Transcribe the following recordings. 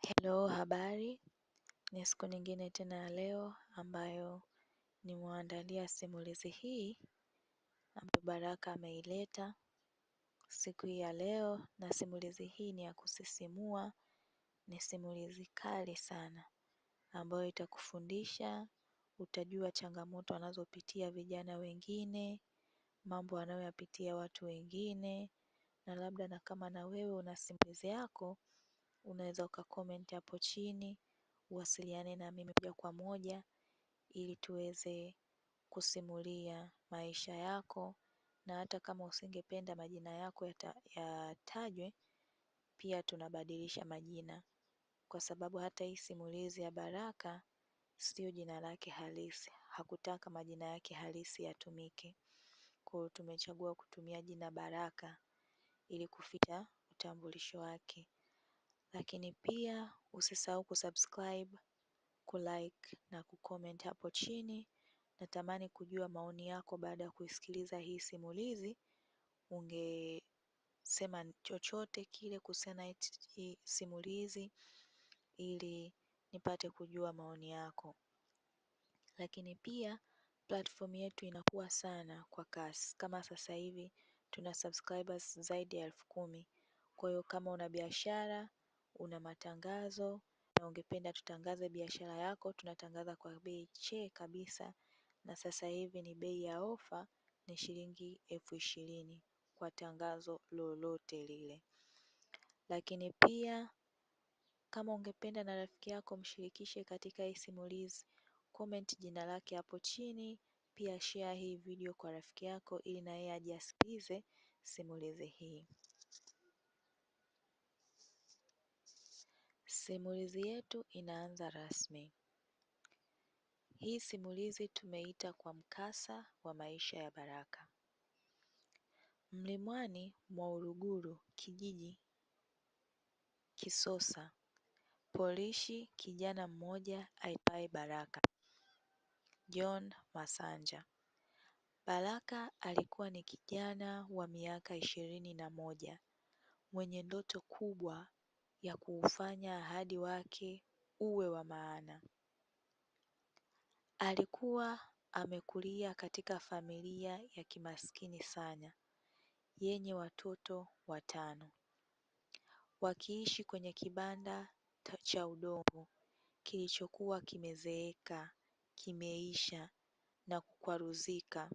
Hello, habari. Ni siku nyingine tena ya leo ambayo nimewaandalia simulizi hii ambayo Baraka ameileta siku hii ya leo, na simulizi hii ni ya kusisimua. Ni simulizi kali sana ambayo itakufundisha, utajua changamoto wanazopitia vijana wengine, mambo wanayoyapitia watu wengine, na labda na kama na wewe una simulizi yako, unaweza ukacomment hapo chini, uwasiliane na mimi moja kwa moja ili tuweze kusimulia maisha yako, na hata kama usingependa majina yako yatajwe, pia tunabadilisha majina, kwa sababu hata hii simulizi ya Baraka sio jina lake halisi, hakutaka majina yake halisi yatumike. Kwa hiyo tumechagua kutumia jina Baraka ili kuficha utambulisho wake. Lakini pia usisahau kusubscribe, kulike na kucomment hapo chini. Natamani kujua maoni yako baada ya kuisikiliza hii simulizi. Ungesema chochote kile kuhusiana na hii simulizi ili nipate kujua maoni yako. Lakini pia platform yetu inakuwa sana kwa kasi. Kama sasa hivi tuna subscribers zaidi ya 10,000. Kwa hiyo kama una biashara, una matangazo na ungependa tutangaze biashara yako, tunatangaza kwa bei che kabisa, na sasa hivi ni bei ya ofa, ni shilingi 20,000 kwa tangazo lolote lile. Lakini pia kama ungependa na rafiki yako mshirikishe katika hii simulizi, comment jina lake hapo chini. Pia share hii video kwa rafiki yako ili na yeye aje asikilize simulizi hii. Simulizi yetu inaanza rasmi. Hii simulizi tumeita kwa mkasa wa maisha ya Baraka. Mlimani mwa Uruguru, kijiji Kisosa, polishi kijana mmoja aitwaye Baraka John Masanja. Baraka alikuwa ni kijana wa miaka 21 mwenye ndoto kubwa ya kuufanya ahadi wake uwe wa maana. Alikuwa amekulia katika familia ya kimaskini sana yenye watoto 5, wakiishi kwenye kibanda cha udongo kilichokuwa kimezeeka, kimeisha na kukwaruzika.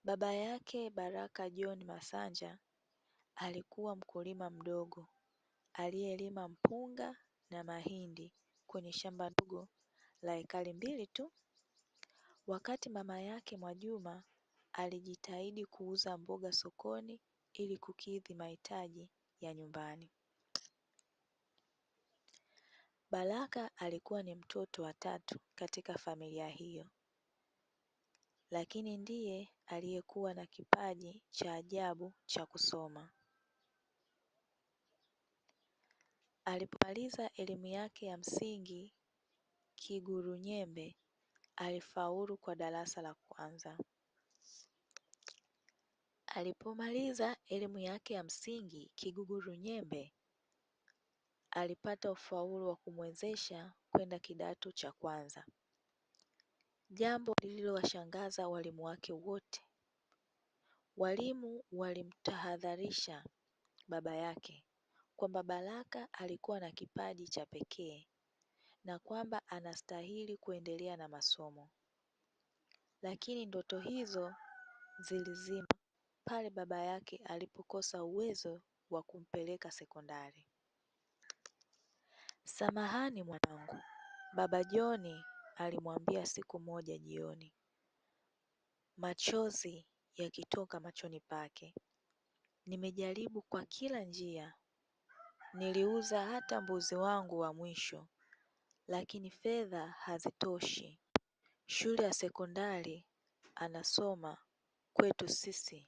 Baba yake Baraka John Masanja alikuwa mkulima mdogo aliyelima mpunga na mahindi kwenye shamba dogo la ekari 2 tu. Wakati mama yake Mwajuma alijitahidi kuuza mboga sokoni ili kukidhi mahitaji ya nyumbani. Baraka alikuwa ni mtoto wa 3 katika familia hiyo, lakini ndiye aliyekuwa na kipaji cha ajabu cha kusoma. Alipomaliza elimu yake ya msingi Kigurunyembe, alifaulu kwa darasa la kwanza. Alipomaliza elimu yake ya msingi Kigurunyembe, alipata ufaulu wa kumwezesha kwenda kidato cha kwanza, jambo lililowashangaza walimu wake wote. Walimu walimtahadharisha baba yake kwamba Baraka alikuwa na kipaji cha pekee na kwamba anastahili kuendelea na masomo, lakini ndoto hizo zilizima pale baba yake alipokosa uwezo wa kumpeleka sekondari. "Samahani mwanangu," Baba John alimwambia siku moja jioni, machozi yakitoka machoni pake. "Nimejaribu kwa kila njia. Niliuza hata mbuzi wangu wa mwisho, lakini fedha hazitoshi. Shule ya sekondari anasoma kwetu sisi.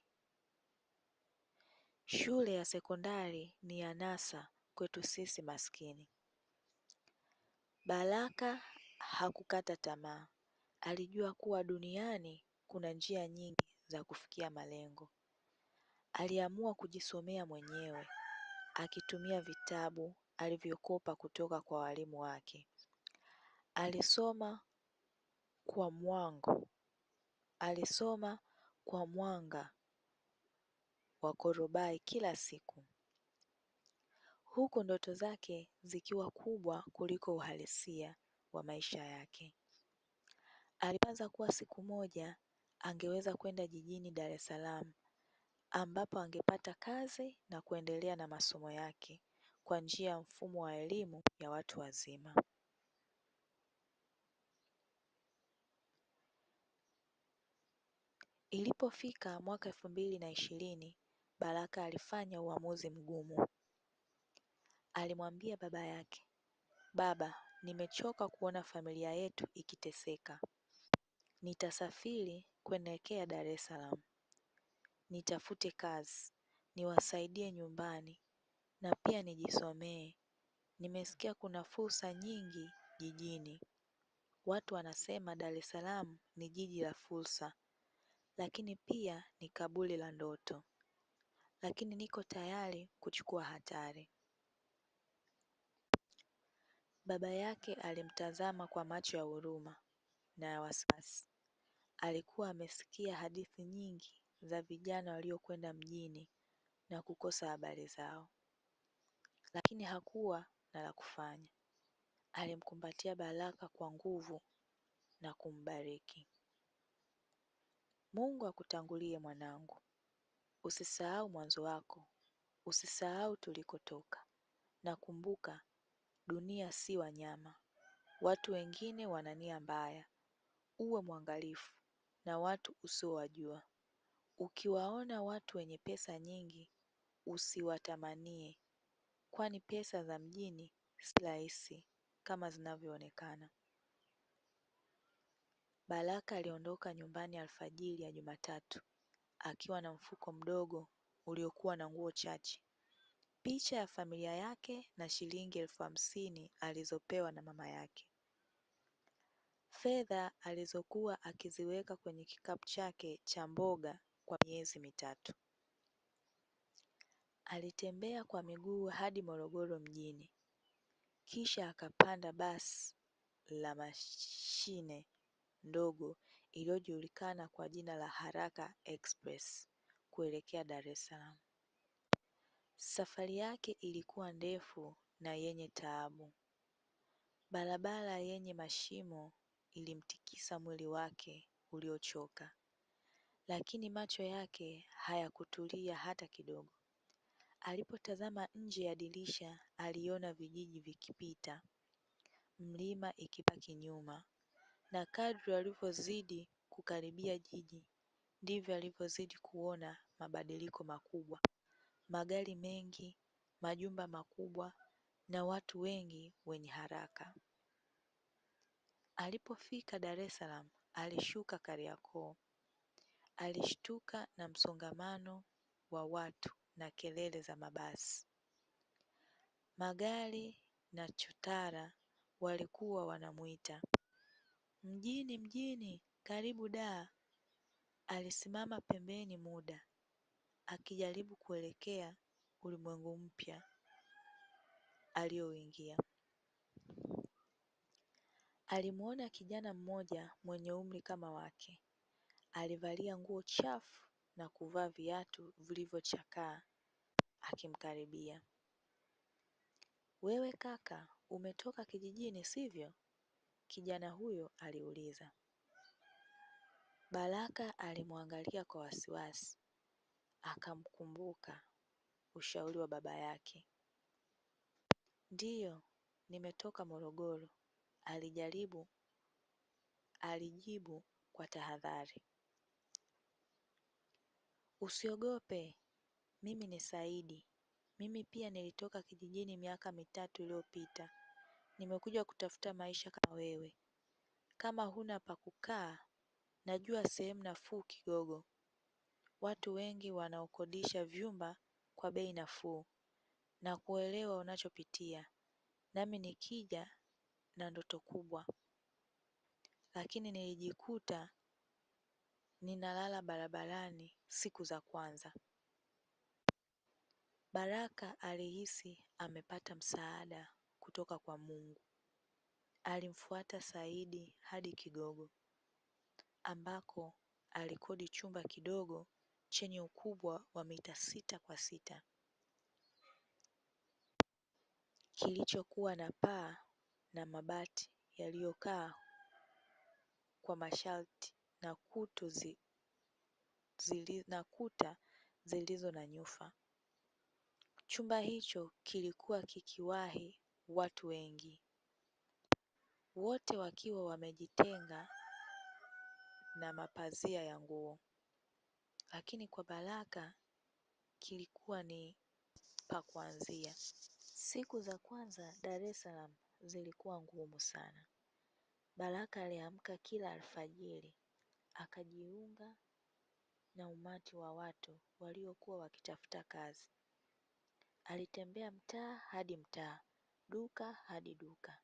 Shule ya sekondari ni anasa kwetu sisi maskini." Baraka hakukata tamaa. Alijua kuwa duniani kuna njia nyingi za kufikia malengo. Aliamua kujisomea mwenyewe. akitumia vitabu alivyokopa kutoka kwa walimu wake. Alisoma kwa mwanga wa korobai kila siku, huku ndoto zake zikiwa kubwa kuliko uhalisia wa maisha yake. Aliwaza kuwa siku moja angeweza kwenda jijini Dar es Salaam, ambapo angepata kazi na kuendelea na masomo yake kwa njia ya mfumo wa elimu ya watu wazima. Ilipofika mwaka 2020, Baraka alifanya uamuzi mgumu. Alimwambia baba yake, "Baba, nimechoka kuona familia yetu ikiteseka. Nitasafiri kuelekea Dar es Salaam. Nitafute kazi, niwasaidie nyumbani na pia nijisomee. Nimesikia kuna fursa nyingi jijini. Watu wanasema Dar es Salaam ni jiji la fursa, lakini pia ni kaburi la ndoto. Lakini niko tayari kuchukua hatari." Baba yake alimtazama kwa macho ya huruma na ya wasiwasi. Alikuwa amesikia hadithi nyingi za vijana waliokwenda mjini na kukosa habari zao, lakini hakuwa na la kufanya. Alimkumbatia Baraka kwa nguvu na kumbariki. "Mungu akutangulie mwanangu. Usisahau mwanzo wako. Usisahau tulikotoka. Na kumbuka, dunia si wanyama. Watu wengine wana nia mbaya. Uwe mwangalifu na watu usiowajua. Ukiwaona watu wenye pesa nyingi, usiwatamanie, kwani pesa za mjini si rahisi kama zinavyoonekana." Baraka aliondoka nyumbani alfajiri ya Jumatatu akiwa na mfuko mdogo uliokuwa na nguo chache, picha ya familia yake na shilingi 50,000 alizopewa na mama yake. Fedha alizokuwa akiziweka kwenye kikapu chake cha mboga kwa miezi mitatu. Alitembea kwa miguu hadi Morogoro mjini, kisha akapanda basi la mashine ndogo iliyojulikana kwa jina la Haraka Express kuelekea Dar es Salaam. Safari yake ilikuwa ndefu na yenye taabu. Barabara yenye mashimo ilimtikisa mwili wake uliochoka, lakini macho yake hayakutulia hata kidogo. Alipotazama nje ya dirisha, aliona vijiji vikipita, mlima ikibaki nyuma, na kadri alivyozidi kukaribia jiji, ndivyo alivyozidi kuona mabadiliko makubwa: magari mengi, majumba makubwa na watu wengi wenye haraka. Alipofika Dar es Salaam, alishuka Kariakoo. Alishtuka na msongamano wa watu na kelele za mabasi. Magari na chotara walikuwa wanamuita, "Mjini, mjini, karibu Dar." Alisimama pembeni muda, akijaribu kuelekea ulimwengu mpya alioingia. Alimuona kijana mmoja mwenye umri kama wake. Alivalia nguo chafu na kuvaa viatu vilivyochakaa. Akimkaribia, "Wewe kaka, umetoka kijijini sivyo?" kijana huyo aliuliza. Baraka alimwangalia kwa wasiwasi, akamkumbuka ushauri wa baba yake. "Ndiyo, nimetoka Morogoro," alijibu kwa tahadhari. "Usiogope, mimi ni Saidi. Mimi pia nilitoka kijijini miaka 3 iliyopita. Nimekuja kutafuta maisha kama wewe. Kama huna pa kukaa, najua sehemu nafuu Kigogo. Watu wengi wanaokodisha vyumba kwa bei nafuu, na kuelewa unachopitia. Nami nikija na ndoto kubwa, lakini nilijikuta ninalala barabarani siku za kwanza." Baraka alihisi amepata msaada kutoka kwa Mungu. Alimfuata Saidi hadi Kigogo ambako alikodi chumba kidogo chenye ukubwa wa mita 6 kwa 6 kilichokuwa na paa na mabati yaliyokaa kwa masharti na kuta zilizo na nyufa. Chumba hicho kilikuwa kikiwahi watu wengi, wote wakiwa wamejitenga na mapazia ya nguo, lakini kwa Baraka kilikuwa ni pa kuanzia. Siku za kwanza Dar es Salaam zilikuwa ngumu sana. Baraka aliamka kila alfajiri akajiunga na umati wa watu waliokuwa wakitafuta kazi. Alitembea mtaa hadi mtaa, duka hadi duka,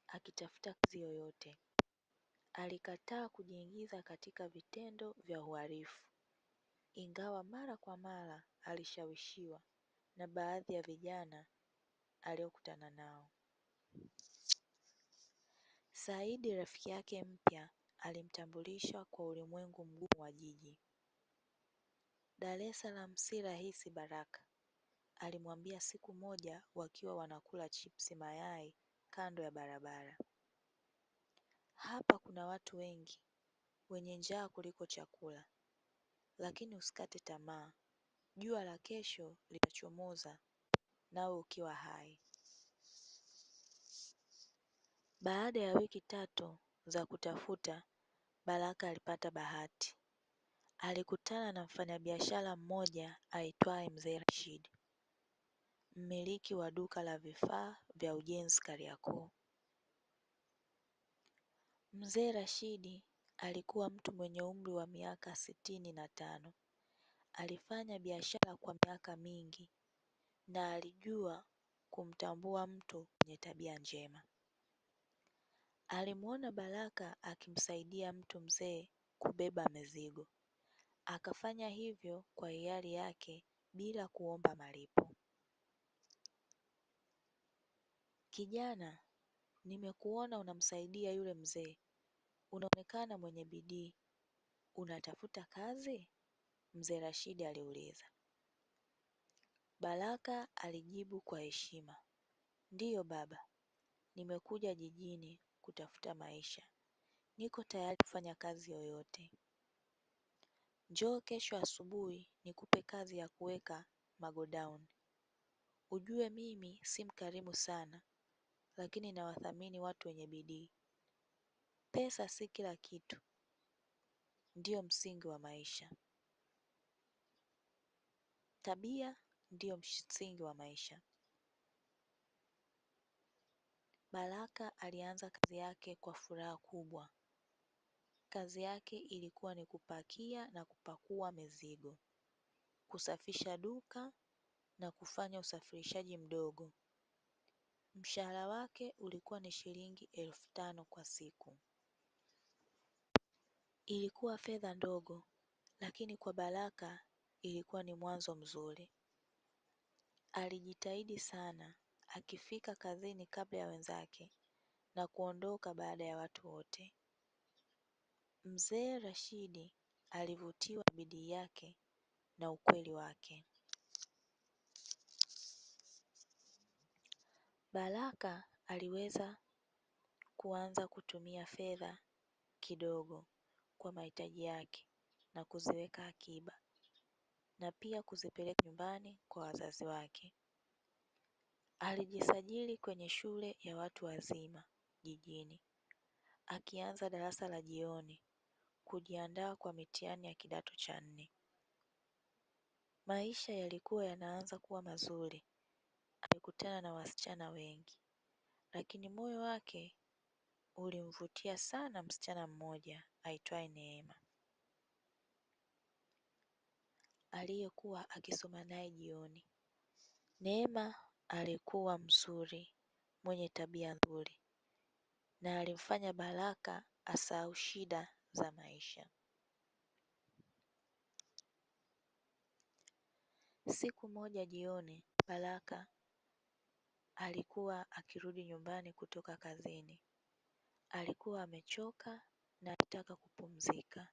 akitafuta kazi yoyote. Alikataa kujiingiza katika vitendo vya uhalifu, ingawa mara kwa mara alishawishiwa na baadhi ya vijana aliokutana nao. Saidi, rafiki yake mpya, alimtambulisha kwa ulimwengu mgumu wa jiji. Dar es Salaam si rahisi Baraka, alimwambia siku moja wakiwa wanakula chipsi mayai kando ya barabara. Hapa kuna watu wengi wenye njaa kuliko chakula, lakini usikate tamaa, jua la kesho litachomoza nawe ukiwa hai. Baada ya wiki 3 za kutafuta, Baraka alipata bahati. Alikutana na mfanyabiashara mmoja aitwaye Mzee Rashid, mmiliki wa duka la vifaa vya ujenzi Kariakoo. Mzee Rashidi alikuwa mtu mwenye umri wa miaka 65. Alifanya biashara kwa miaka mingi na alijua kumtambua mtu mwenye tabia njema. Alimuona Baraka akimsaidia mtu mzee kubeba mizigo. Akafanya hivyo kwa hiari yake bila kuomba malipo. Kijana, nimekuona unamsaidia yule mzee. Unaonekana mwenye bidii. Unatafuta kazi? Mzee Rashidi aliuliza. Baraka alijibu kwa heshima. Ndiyo baba, nimekuja jijini kutafuta maisha. Niko tayari kufanya kazi yoyote. Njoo kesho asubuhi nikupe kazi ya kuweka magodown. Ujue mimi si mkarimu sana, lakini nawathamini watu wenye bidii. Pesa si kila kitu, ndiyo msingi wa maisha. Tabia ndiyo msingi wa maisha. Baraka alianza kazi yake kwa furaha kubwa. Kazi yake ilikuwa ni kupakia na kupakua mizigo, kusafisha duka na kufanya usafirishaji mdogo. Mshahara wake ulikuwa ni shilingi 5,000 kwa siku. Ilikuwa fedha ndogo, lakini kwa Baraka ilikuwa ni mwanzo mzuri. Alijitahidi sana, akifika kazini kabla ya wenzake na kuondoka baada ya watu wote. Mzee Rashidi alivutiwa na bidii yake na ukweli wake. Baraka aliweza kuanza kutumia fedha kidogo kwa mahitaji yake na kuziweka akiba na pia kuzipeleka nyumbani kwa wazazi wake. Alijisajili kwenye shule ya watu wazima jijini, akianza darasa la jioni kujiandaa kwa mitihani ya kidato cha 4. Maisha yalikuwa yanaanza kuwa mazuri. Alikutana na wasichana wengi, lakini moyo wake ulimvutia sana msichana mmoja aitwaye Neema, aliyekuwa akisoma naye jioni. Neema alikuwa mzuri, mwenye tabia nzuri, na alimfanya Baraka asahau shida za maisha. Siku moja jioni, Baraka alikuwa akirudi nyumbani kutoka kazini. Alikuwa amechoka na alitaka kupumzika.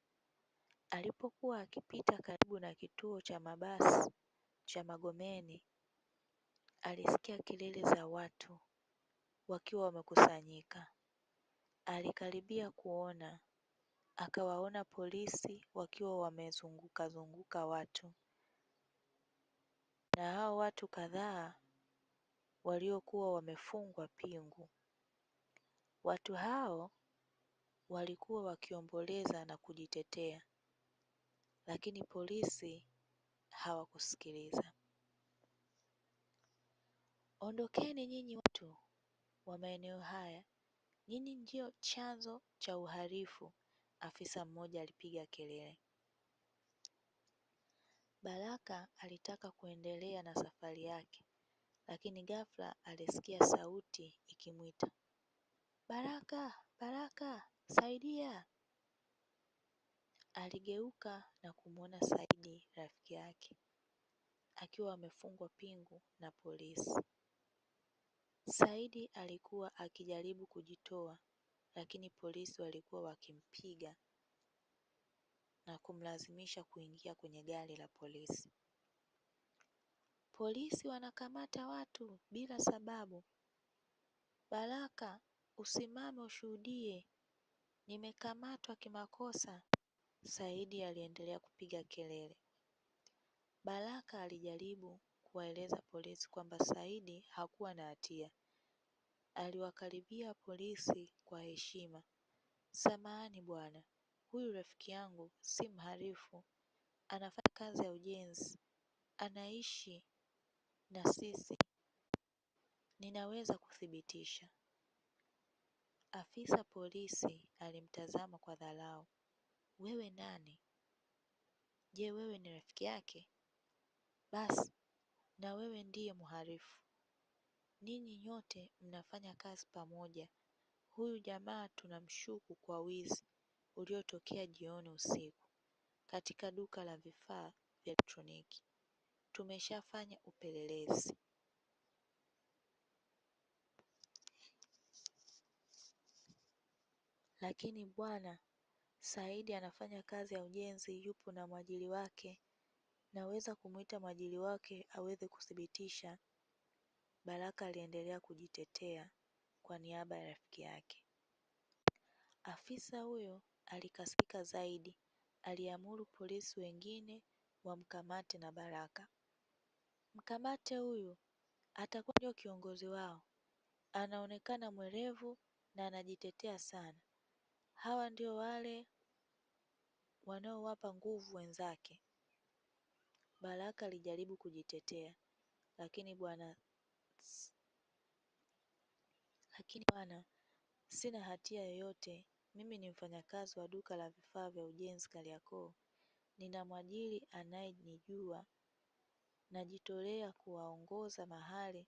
Alipokuwa akipita karibu na kituo cha mabasi cha Magomeni, alisikia kelele za watu wakiwa wamekusanyika. Alikaribia kuona, akawaona polisi wakiwa wamezunguka watu, na hao watu kadhaa waliokuwa wamefungwa pingu. Watu hao walikuwa wakiomboleza na kujitetea, lakini polisi hawakusikiliza. Ondokeni nyinyi watu wa maeneo haya, nyinyi ndio chanzo cha uhalifu, afisa mmoja alipiga kelele. Baraka alitaka kuendelea na safari yake, lakini ghafla alisikia sauti ikimwita, Baraka, Baraka, saidia! Aligeuka na kumwona Saidi, rafiki yake, akiwa amefungwa pingu na polisi. Saidi alikuwa akijaribu kujitoa, lakini polisi walikuwa wakimpiga na kumlazimisha kuingia kwenye gari la polisi. Polisi wanakamata watu bila sababu. Baraka, usimame ushuhudie, nimekamatwa kimakosa, Saidi aliendelea kupiga kelele. Baraka alijaribu kuwaeleza polisi kwamba Saidi hakuwa na hatia. Aliwakaribia polisi kwa heshima. Samahani bwana, huyu rafiki yangu si mhalifu, anafanya kazi ya ujenzi, anaishi na sisi, ninaweza kuthibitisha. Afisa polisi alimtazama kwa dharau. Wewe nani? Je, wewe ni rafiki yake? Basi na wewe ndiye mhalifu. Ninyi nyote mnafanya kazi pamoja. Huyu jamaa tunamshuku kwa wizi uliotokea jioni usiku katika duka la vifaa vya elektroniki. Tumeshafanya upelelezi. Lakini bwana, Saidi anafanya kazi ya ujenzi, yupo na mwajiri wake. Naweza kumwita mwajiri wake aweze kuthibitisha. Baraka aliendelea kujitetea kwa niaba ya rafiki yake. Afisa huyo alikasirika zaidi, aliamuru polisi wengine wamkamate na Baraka. Mkamate huyu, atakuwa ndio kiongozi wao. Anaonekana mwerevu na anajitetea sana. Hawa ndio wale wanaowapa nguvu wenzake. Baraka alijaribu kujitetea, lakini bwana, sina hatia yoyote. Mimi ni mfanyakazi wa duka la vifaa vya ujenzi Kariakoo. Nina mwajiri anayenijua. Najitolea kuwaongoza mahali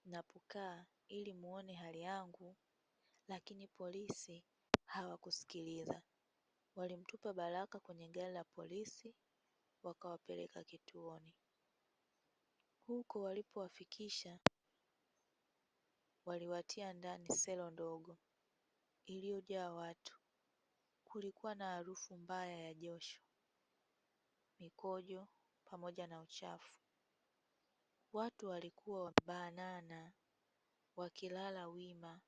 napokaa ili muone hali yangu. Lakini polisi hawakusikiliza. Walimtupa Baraka kwenye gari la polisi, wakawapeleka kituoni. Huko walipowafikisha, waliwatia ndani selo ndogo iliyojaa watu. Kulikuwa na harufu mbaya ya josho, mikojo pamoja na uchafu. Watu walikuwa wamebanana, wakilala wima.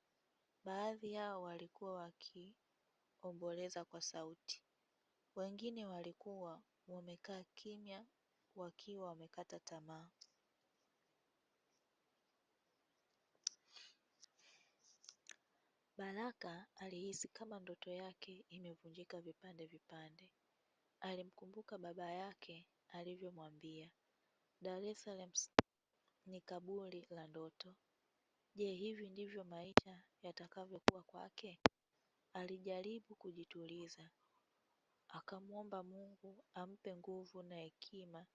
Baadhi yao walikuwa wakiomboleza kwa sauti. Wengine walikuwa wamekaa kimya wakiwa wamekata tamaa. Baraka alihisi kama ndoto yake imevunjika vipande vipande. Alimkumbuka baba yake alivyomwambia, Dar es Salaam ni kaburi la ndoto. Je, hivi ndivyo maisha yatakavyokuwa kwake? Alijaribu kujituliza. Akamwomba Mungu ampe nguvu na hekima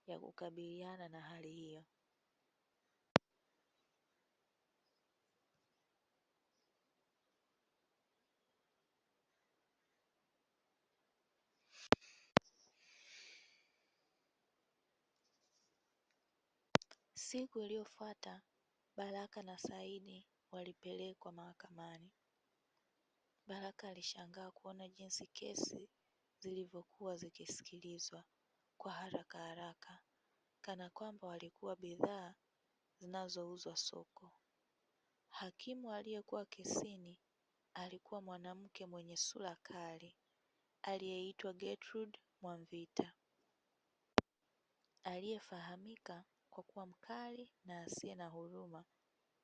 ya kukabiliana na hali hiyo. Siku iliyofuata Baraka na Saidi walipelekwa mahakamani. Baraka alishangaa kuona jinsi kesi zilivyokuwa zikisikilizwa kwa haraka haraka, kana kwamba walikuwa bidhaa zinazouzwa soko. Hakimu aliyekuwa kesini alikuwa mwanamke mwenye sura kali aliyeitwa Gertrude Mwamvita, aliyefahamika kwa kuwa mkali na asiye na huruma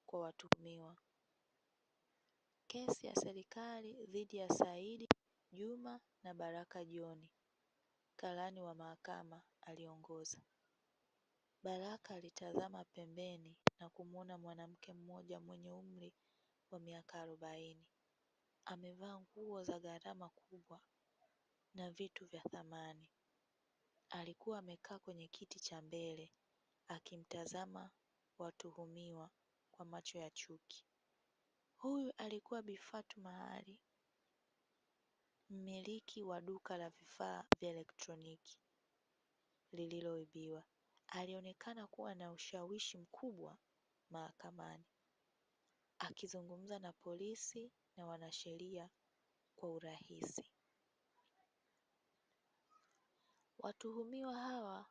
kwa watuhumiwa. Kesi ya serikali dhidi ya Saidi Juma na Baraka John, karani wa mahakama, aliongoza. Baraka alitazama pembeni na kumwona mwanamke mmoja mwenye umri wa miaka 40, amevaa nguo za gharama kubwa na vitu vya thamani. Alikuwa amekaa kwenye kiti cha mbele akimtazama watuhumiwa kwa macho ya chuki. Huyu alikuwa Bi Fatuma Ali, mmiliki wa duka la vifaa vya elektroniki lililoibiwa. Alionekana kuwa na ushawishi mkubwa mahakamani, akizungumza na polisi na wanasheria kwa urahisi. Watuhumiwa hawa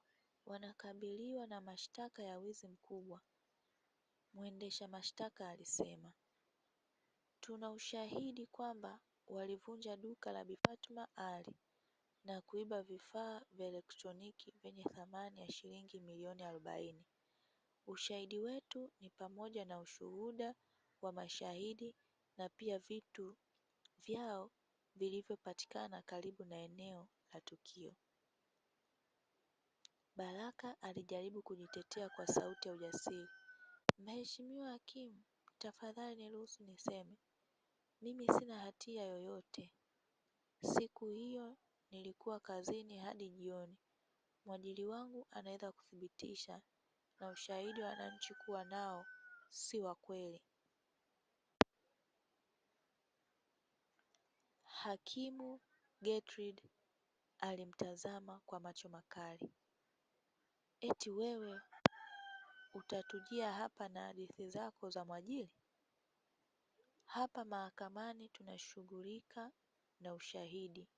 wanakabiliwa na mashtaka ya wizi mkubwa. Mwendesha mashtaka alisema, tuna ushahidi kwamba walivunja duka la Bi Fatuma Ali na kuiba vifaa vya elektroniki vyenye thamani ya shilingi milioni 40. Ushahidi wetu ni pamoja na ushuhuda wa mashahidi na pia vitu vyao vilivyopatikana karibu na eneo la tukio. Baraka alijaribu kujitetea kwa sauti ya ujasiri. Mheshimiwa hakimu, tafadhali niruhusu niseme, mimi sina hatia yoyote. Siku hiyo nilikuwa kazini hadi jioni. Mwajiri wangu anaweza kuthibitisha, na ushahidi wananchi kuwa nao si wa kweli. Hakimu Gertrude alimtazama kwa macho makali. Eti wewe utatujia hapa na hadithi zako za mwajiri? Hapa mahakamani tunashughulika na ushahidi,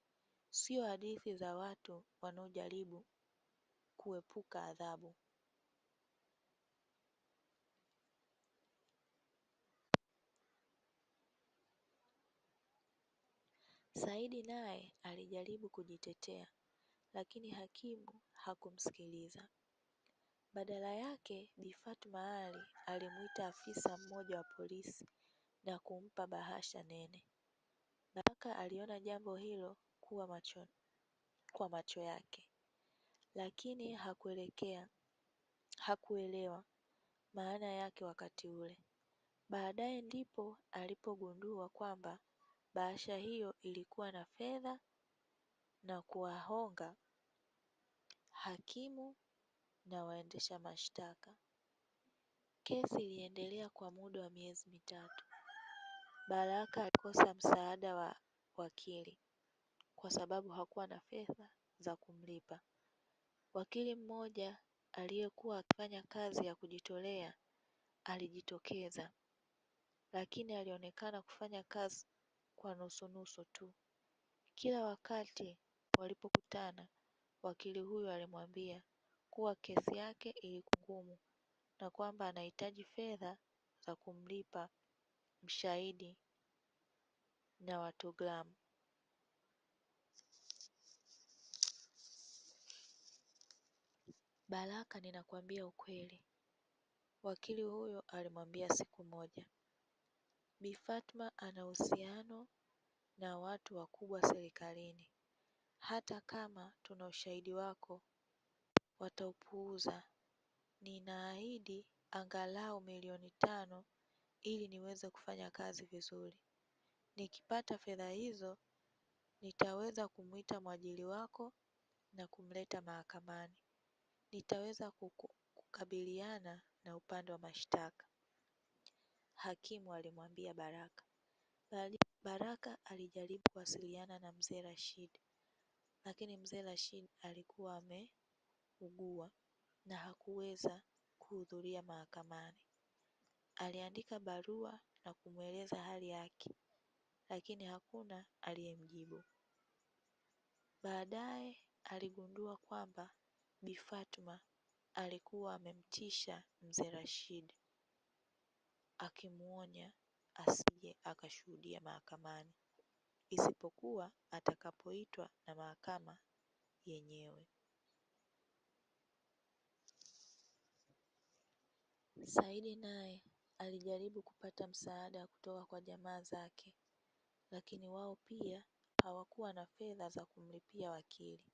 sio hadithi za watu wanaojaribu kuepuka adhabu. Saidi naye alijaribu kujitetea, lakini hakimu hakumsikiliza. Badala yake Bi Fatuma Ali alimuita afisa mmoja wa polisi na kumpa bahasha nene. Baraka aliona jambo hilo kwa macho yake, lakini hakuelewa maana yake wakati ule. Baadaye ndipo alipogundua kwamba bahasha hiyo ilikuwa na fedha na kuwahonga hakimu na waendesha mashtaka. Kesi iliendelea kwa muda wa miezi 3. Baraka alikosa msaada wa wakili kwa sababu hakuwa na fedha za kumlipa. Wakili mmoja aliyekuwa akifanya kazi ya kujitolea alijitokeza, lakini alionekana kufanya kazi kwa nusu tu. Kila wakati walipokutana, wakili huyu alimwambia kuwa kesi yake ilikuwa ngumu na kwamba anahitaji fedha za kumlipa mshahidi na watogramu. Baraka, ninakwambia ukweli, wakili huyo alimwambia siku moja. Bi Fatma ana uhusiano na watu wakubwa serikalini. Hata kama tuna ushahidi wako, wataupuuza. Ninaahidi angalau milioni 5 ili niweze kufanya kazi vizuri. Nikipata fedha hizo, nitaweza kumuita mwajiri wako na kumleta mahakamani. Nitaweza kukabiliana na upande wa mashtaka, hakimu alimwambia Baraka. Baraka alijaribu kuwasiliana na mzee Rashid, lakini mzee Rashid alikuwa ameugua na hakuweza kuhudhuria mahakamani. Aliandika barua na kumweleza hali yake, lakini hakuna aliyemjibu. Baadaye aligundua kwamba Bi Fatuma alikuwa amemtisha mzee Rashid, akimuonya asije akashuhudia mahakamani, isipokuwa atakapoitwa na mahakama yenyewe. Saidi naye alijaribu kupata msaada kutoka kwa jamaa zake, lakini wao pia hawakuwa na fedha za kumlipia wakili.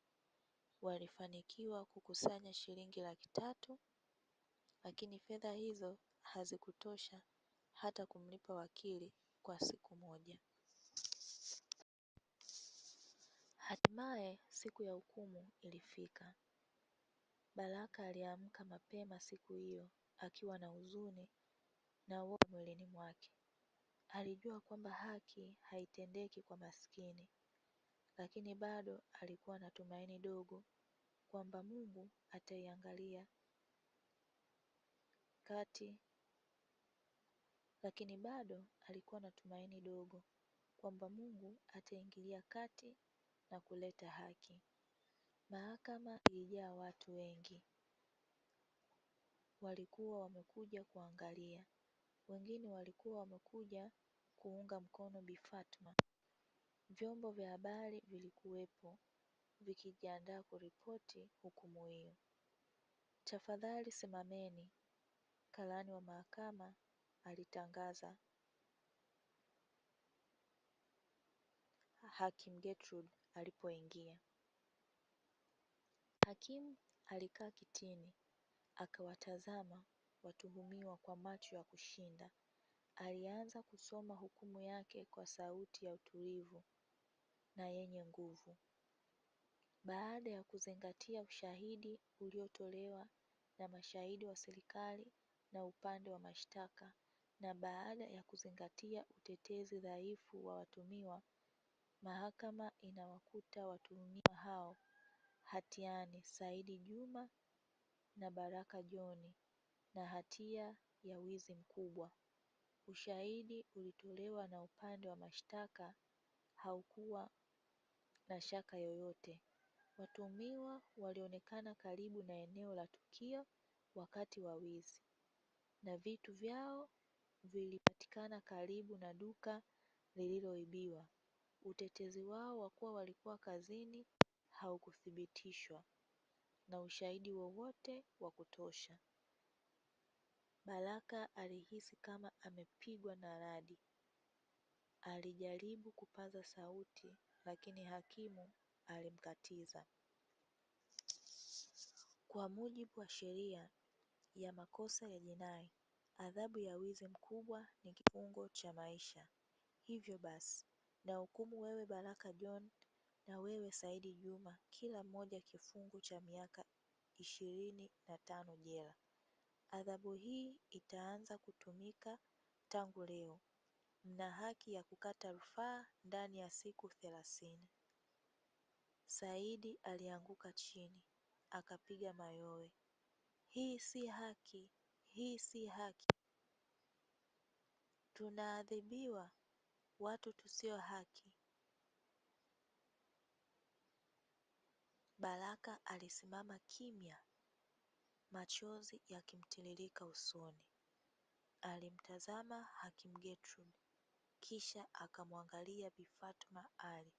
Walifanikiwa kukusanya shilingi 300,000, lakini fedha hizo hazikutosha hata kumlipa wakili kwa siku moja. Hatimaye siku ya hukumu ilifika. Baraka aliamka mapema siku hiyo akiwa na huzuni na uoga mwilini mwake. Alijua kwamba haki haitendeki kwa maskini, lakini bado alikuwa na tumaini dogo kwamba Mungu ataiangalia kati lakini bado alikuwa na tumaini dogo kwamba Mungu ataingilia kati na kuleta haki. Mahakama ilijaa watu wengi. Walikuwa wamekuja kuangalia, wengine walikuwa wamekuja kuunga mkono Bi Fatuma. Vyombo vya habari vilikuwepo vikijiandaa kuripoti hukumu hiyo. "Tafadhali simameni," karani wa mahakama alitangaza. Hakimu Gertrude alipoingia. Hakimu alikaa kitini, akawatazama watuhumiwa kwa macho ya kushinda. Alianza kusoma hukumu yake kwa sauti ya utulivu na yenye nguvu. Baada ya kuzingatia ushahidi uliotolewa na mashahidi wa serikali na upande wa mashtaka, na baada ya kuzingatia utetezi dhaifu wa watuhumiwa, mahakama inawakuta watuhumiwa hao hatiani Saidi Juma na Baraka John na hatia ya wizi mkubwa. Ushahidi ulitolewa na upande wa mashtaka haukuwa na shaka yoyote. Watuhumiwa walionekana karibu na eneo la tukio wakati wa wizi, na vitu vyao vilipatikana karibu na duka lililoibiwa. Utetezi wao wa kuwa walikuwa kazini haukuthibitishwa na ushahidi wowote wa kutosha. Baraka alihisi kama amepigwa na radi. Alijaribu kupaza sauti, lakini hakimu alimkatiza. Kwa mujibu wa sheria ya makosa ya jinai, adhabu ya wizi mkubwa ni kifungo cha maisha. Hivyo basi, na hukumu wewe Baraka John na wewe Saidi Juma kila mmoja kifungo cha miaka 25 jela. Adhabu hii itaanza kutumika tangu leo. Mna haki ya kukata rufaa ndani ya siku 30. Saidi alianguka chini, akapiga mayowe. Hii si haki, hii si haki. Tunaadhibiwa watu tusio haki. Baraka alisimama kimya, machozi yakimtiririka usoni. Alimtazama Hakimu Gertrude, kisha akamwangalia Bi Fatuma Ali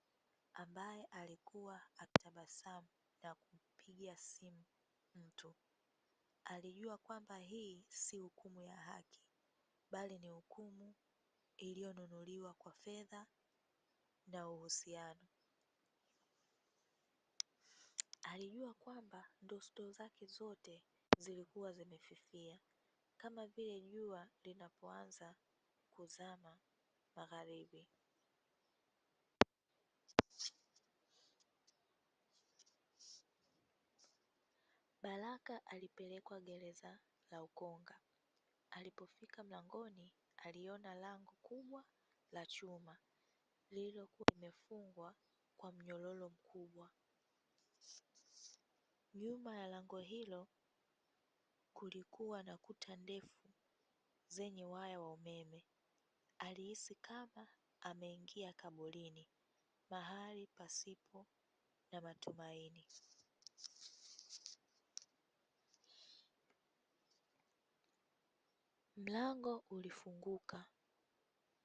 ambaye alikuwa akitabasamu na kumpigia simu mtu. Alijua kwamba hii si hukumu ya haki, bali ni hukumu iliyonunuliwa kwa fedha na uhusiano. Alijua kwamba ndoto zake zote zilikuwa zimefifia, kama vile jua linapoanza kuzama magharibi. Baraka alipelekwa gereza la Ukonga. Alipofika mlangoni, aliona lango kubwa la chuma lililokuwa limefungwa kwa mnyororo mkubwa. Nyuma ya lango hilo kulikuwa na kuta ndefu zenye waya wa umeme. Alihisi kama ameingia kaburini, mahali pasipo na matumaini. Mlango ulifunguka,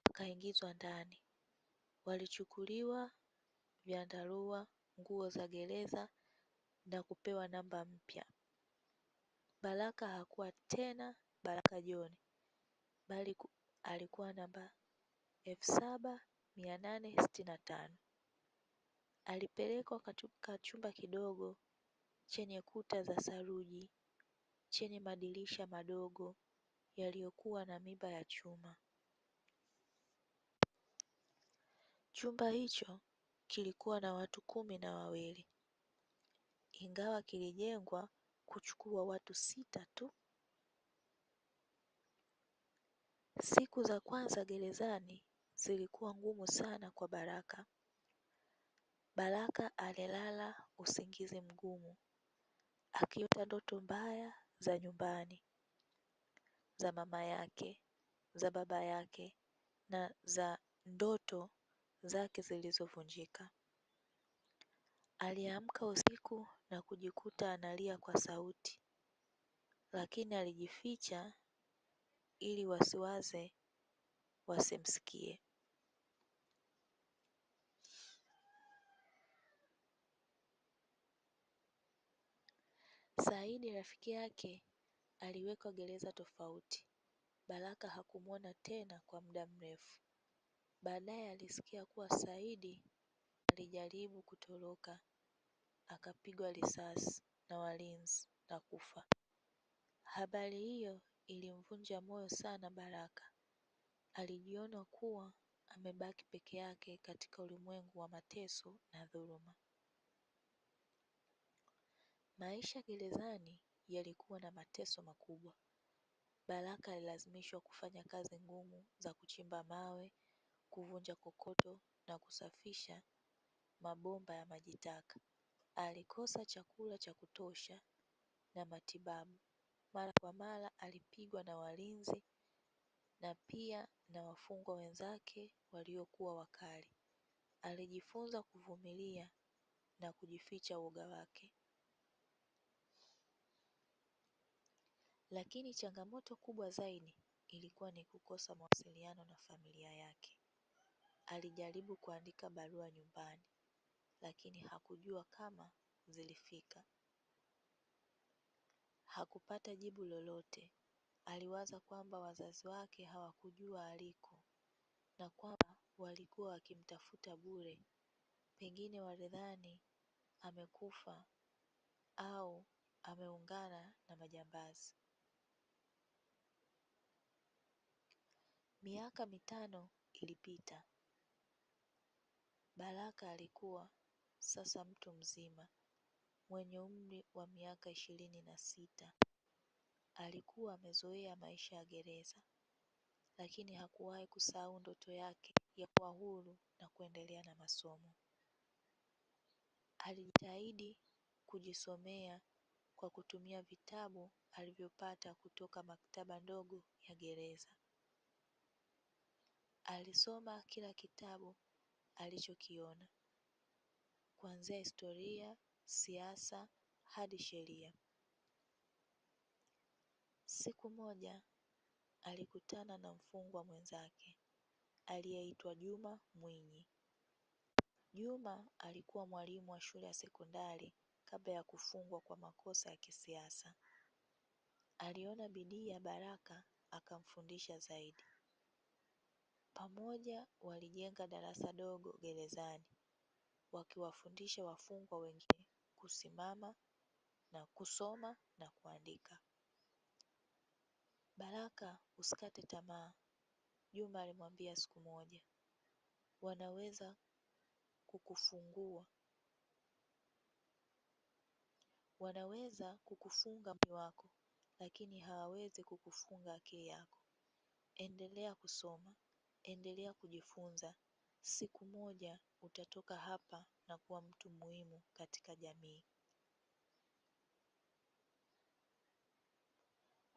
akaingizwa ndani. Walichukuliwa vyandarua, nguo za gereza na kupewa namba mpya. Baraka hakuwa tena Baraka John, bali alikuwa namba 7865. Alipelekwa katika chumba kidogo chenye kuta za saruji, chenye madirisha madogo yaliyokuwa na miba ya chuma. Chumba hicho kilikuwa na watu 12, ingawa kilijengwa kuchukua watu 6 tu. Siku za kwanza gerezani zilikuwa ngumu sana kwa Baraka. Baraka alilala usingizi mgumu, akiota ndoto mbaya za nyumbani, za mama yake, za baba yake na za ndoto zake zilizovunjika. Aliamka usiku na kujikuta analia kwa sauti, lakini alijificha ili wasiwaze, wasimsikie. Saidi rafiki yake aliwekwa gereza tofauti. Baraka hakumwona tena kwa muda mrefu. Baadaye alisikia kuwa Saidi alijaribu kutoroka, akapigwa risasi na walinzi na kufa. Habari hiyo ilimvunja moyo sana Baraka. Alijiona kuwa amebaki peke yake katika ulimwengu wa mateso na dhuluma. Maisha gerezani yalikuwa na mateso makubwa. Baraka alilazimishwa kufanya kazi ngumu za kuchimba mawe, kuvunja kokoto na kusafisha mabomba ya maji taka. Alikosa chakula cha kutosha na matibabu. Mara kwa mara alipigwa na walinzi na pia na wafungwa wenzake waliokuwa wakali. Alijifunza kuvumilia na kujificha woga wake. Lakini changamoto kubwa zaidi ilikuwa ni kukosa mawasiliano na familia yake. Alijaribu kuandika barua nyumbani, lakini hakujua kama zilifika. Hakupata jibu lolote. Aliwaza kwamba wazazi wake hawakujua aliko na kwamba walikuwa wakimtafuta bure. Pengine walidhani amekufa au ameungana na majambazi. Miaka 5 ilipita. Baraka alikuwa sasa mtu mzima mwenye umri wa miaka 26. Alikuwa amezoea maisha ya gereza, lakini hakuwahi kusahau ndoto yake ya kuwa huru na kuendelea na masomo. Alijitahidi kujisomea kwa kutumia vitabu alivyopata kutoka maktaba ndogo ya gereza. Alisoma kila kitabu alichokiona, kuanzia historia, siasa hadi sheria. Siku moja alikutana na mfungwa mwenzake aliyeitwa Juma Mwinyi. Juma alikuwa mwalimu wa shule ya sekondari kabla ya kufungwa kwa makosa ya kisiasa. Aliona bidii ya Baraka akamfundisha zaidi. Pamoja walijenga darasa dogo gerezani, wakiwafundisha wafungwa wengine kusimama na kusoma na kuandika. Baraka, usikate tamaa, Juma alimwambia siku moja. Wanaweza kukufunga mwili wako, lakini hawawezi kukufunga akili yako. Endelea kusoma, endelea kujifunza. Siku moja utatoka hapa na kuwa mtu muhimu katika jamii.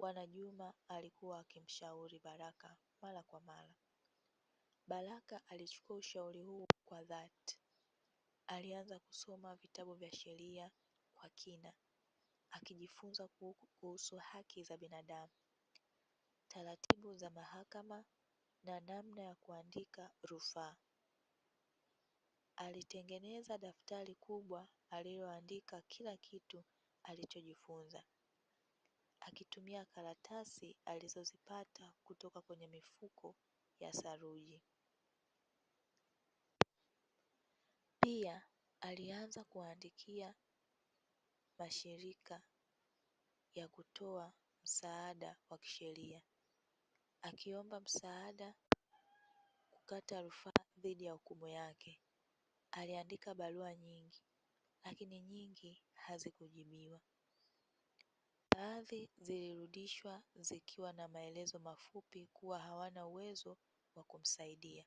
Bwana Juma alikuwa akimshauri Baraka mara kwa mara. Baraka alichukua ushauri huu kwa dhati. Alianza kusoma vitabu vya sheria kwa kina, akijifunza kuhusu haki za binadamu, taratibu za mahakama na namna ya kuandika rufaa. Alitengeneza daftari kubwa aliloandika kila kitu alichojifunza, akitumia karatasi alizozipata kutoka kwenye mifuko ya saruji. Pia alianza kuandikia mashirika ya kutoa msaada wa kisheria, akiomba msaada kukata rufaa dhidi ya hukumu yake. Aliandika barua nyingi, lakini nyingi hazikujibiwa. Baadhi zilirudishwa zikiwa na maelezo mafupi kuwa hawana uwezo wa kumsaidia,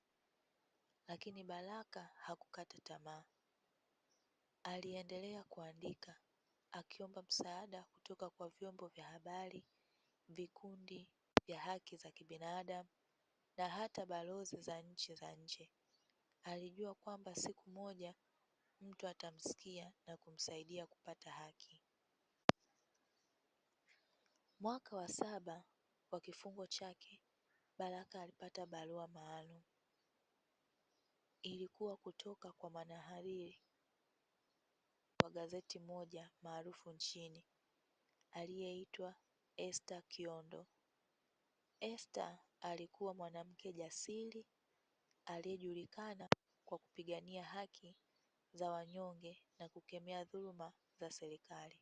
lakini Baraka hakukata tamaa. Aliendelea kuandika, akiomba msaada kutoka kwa vyombo vya habari, vikundi vya haki za kibinadamu na hata balozi za nchi za nje. Alijua kwamba siku moja mtu atamsikia na kumsaidia kupata haki. Mwaka wa 7 wa kifungo chake, Baraka alipata barua maalum. Ilikuwa kutoka kwa mwanahariri wa gazeti moja maarufu nchini aliyeitwa Esther Kiondo. Esther alikuwa mwanamke jasiri aliyejulikana kwa kupigania haki za wanyonge na kukemea dhuluma za serikali.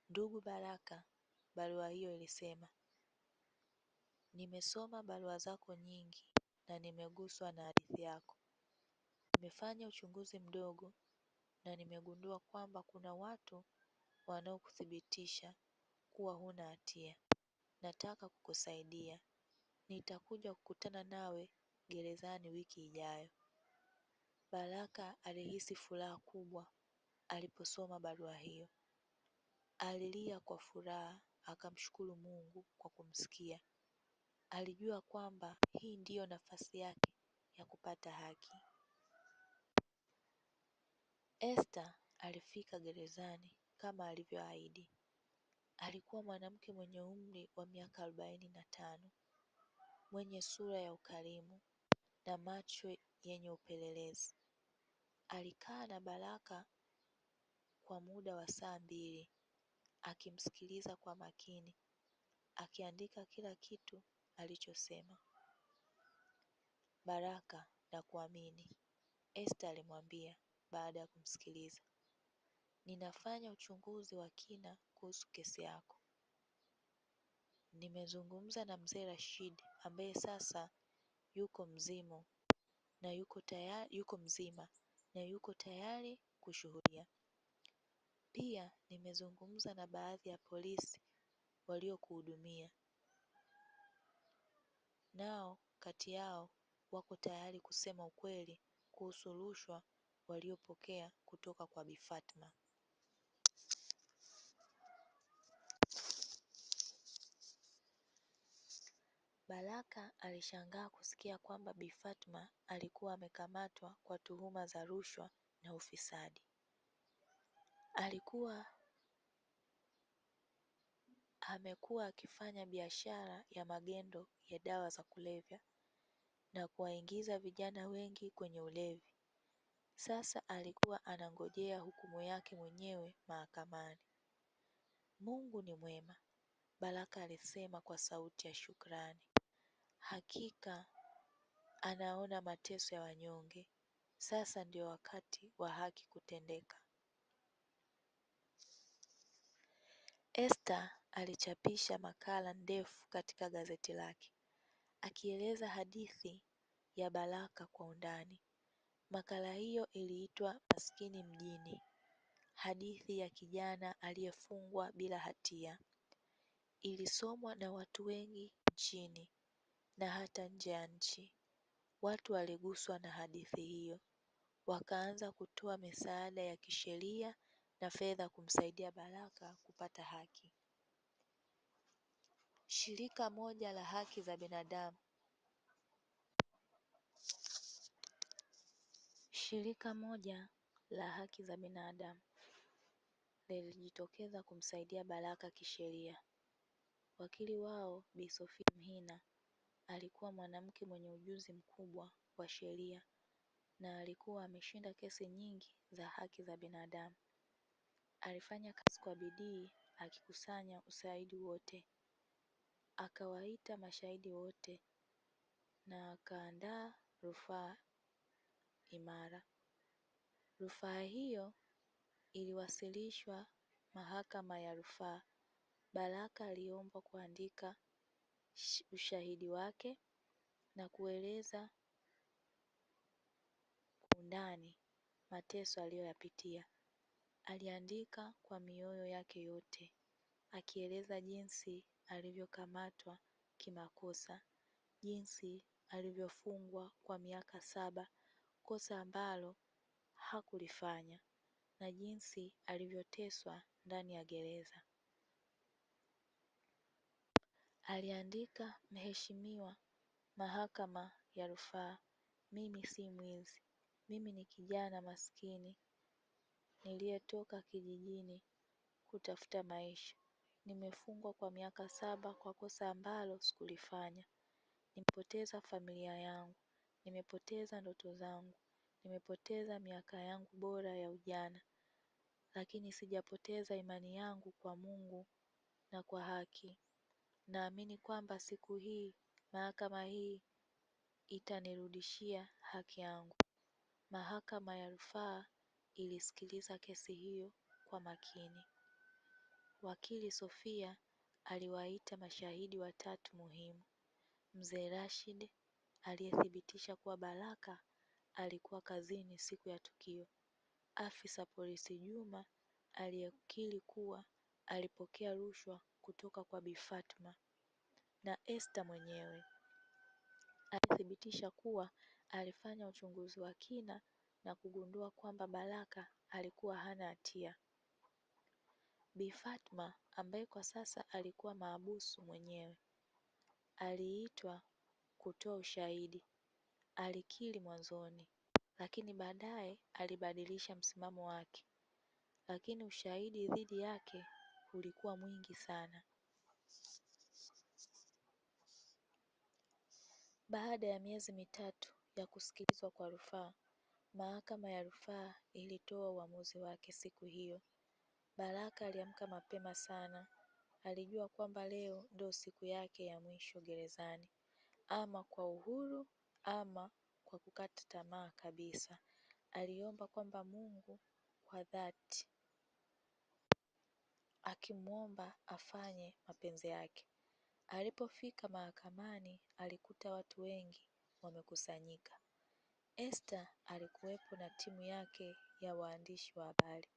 Ndugu Baraka, barua hiyo ilisema, nimesoma barua zako nyingi na nimeguswa na hadithi yako. Nimefanya uchunguzi mdogo na nimegundua kwamba kuna watu wanaokuthibitisha kuwa huna hatia. Nataka kukusaidia. Nitakuja kukutana nawe gerezani wiki ijayo. Baraka alihisi furaha kubwa aliposoma barua hiyo. Alilia kwa furaha, akamshukuru Mungu kwa kumsikia. Alijua kwamba hii ndiyo nafasi yake ya kupata haki. Esther alifika gerezani kama alivyoahidi. Alikuwa mwanamke mwenye umri wa miaka 45, mwenye sura ya ukarimu na macho yenye upelelezi. Alikaa na Baraka kwa muda wa saa 2, akimsikiliza kwa makini, akiandika kila kitu alichosema. Baraka, nakuamini, Esther alimwambia baada ya kumsikiliza. Ninafanya uchunguzi wa kina kuhusu kesi yako. Nimezungumza na mzee Rashid ambaye sasa yuko mzima na yuko tayari kushuhudia. Pia nimezungumza na baadhi ya polisi waliokuhudumia. Nao kati yao wako tayari kusema ukweli kuhusu rushwa waliopokea kutoka kwa Bi Fatma. Baraka alishangaa kusikia kwamba Bi Fatma alikuwa amekamatwa kwa tuhuma za rushwa na ufisadi. Amekuwa akifanya biashara ya magendo ya dawa za kulevya na kuwaingiza vijana wengi kwenye ulevi. Sasa alikuwa anangojea hukumu yake mwenyewe mahakamani. Mungu ni mwema, Baraka alisema kwa sauti ya shukrani. Hakika anaona mateso ya wanyonge. Sasa ndio wakati wa haki kutendeka. Esther alichapisha makala ndefu katika gazeti lake, akieleza hadithi ya Baraka kwa undani. Makala hiyo iliitwa Maskini Mjini, hadithi ya kijana aliyefungwa bila hatia. Ilisomwa na watu wengi nchini na hata nje ya nchi. Watu waliguswa na hadithi hiyo, wakaanza kutoa misaada ya kisheria na fedha kumsaidia Baraka kupata haki. Shirika moja la haki za binadamu lilijitokeza kumsaidia Baraka kisheria. Wakili wao Bi Sophia Mhina alikuwa mwanamke mwenye ujuzi mkubwa wa sheria na alikuwa ameshinda kesi nyingi za haki za binadamu. Alifanya kazi kwa bidii akikusanya ushahidi wote, akawaita mashahidi wote na akaandaa rufaa imara. Rufaa hiyo iliwasilishwa Mahakama ya Rufaa. Baraka aliomba kuandika ushahidi wake na kueleza kwa undani mateso aliyoyapitia. Aliandika kwa mioyo yake yote, akieleza jinsi alivyokamatwa kimakosa, jinsi alivyofungwa kwa miaka 7, kosa ambalo hakulifanya, na jinsi alivyoteswa ndani ya gereza. Aliandika, Mheshimiwa Mahakama ya Rufaa, mimi si mwizi. Mimi ni kijana maskini niliyetoka kijijini kutafuta maisha. Nimefungwa kwa miaka 7 kwa kosa ambalo sikulifanya. Nimepoteza familia yangu, nimepoteza ndoto zangu, nimepoteza miaka yangu bora ya ujana, lakini sijapoteza imani yangu kwa Mungu na kwa haki. Naamini kwamba siku hii mahakama hii itanirudishia haki yangu. Mahakama ya Rufaa ilisikiliza kesi hiyo kwa makini. Wakili Sophia aliwaita mashahidi watatu muhimu: Mzee Rashid aliyethibitisha kuwa Baraka alikuwa kazini siku ya tukio, afisa polisi Juma aliyekiri kuwa alipokea rushwa kutoka kwa Bi Fatma, na Esther mwenyewe alithibitisha kuwa alifanya uchunguzi wa kina na kugundua kwamba Baraka alikuwa hana hatia. Bi Fatma, ambaye kwa sasa alikuwa mahabusu mwenyewe, aliitwa kutoa ushahidi. Alikiri mwanzoni, lakini baadaye alibadilisha msimamo wake, lakini ushahidi dhidi yake ulikuwa mwingi sana. Baada ya miezi mitatu ya kusikilizwa kwa rufaa, Mahakama ya Rufaa ilitoa uamuzi wake siku hiyo. Baraka aliamka mapema sana. Alijua kwamba leo ndio siku yake ya mwisho gerezani, ama kwa uhuru ama kwa kukata tamaa kabisa. Aliomba kwamba Mungu kwa dhati, akimwomba afanye mapenzi yake. Alipofika mahakamani alikuta watu wengi wamekusanyika. Esther alikuwepo na timu yake ya waandishi wa habari.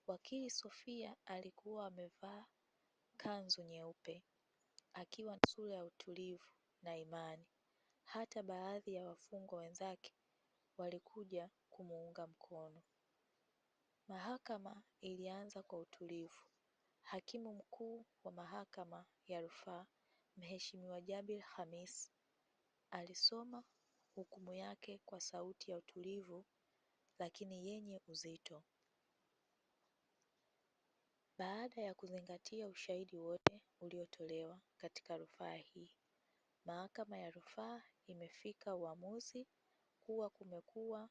Wakili Sophia alikuwa amevaa kanzu nyeupe, akiwa na sura ya utulivu na imani. Hata baadhi ya wafungwa wenzake walikuja kumuunga mkono. Mahakama ilianza kwa utulivu. Hakimu mkuu wa Mahakama ya Rufaa, Mheshimiwa Jabir Khamis, alisoma hukumu yake kwa sauti ya utulivu lakini yenye uzito. Baada ya kuzingatia ushahidi wote uliotolewa katika rufaa hii, Mahakama ya Rufaa imefika uamuzi kuwa kumekuwa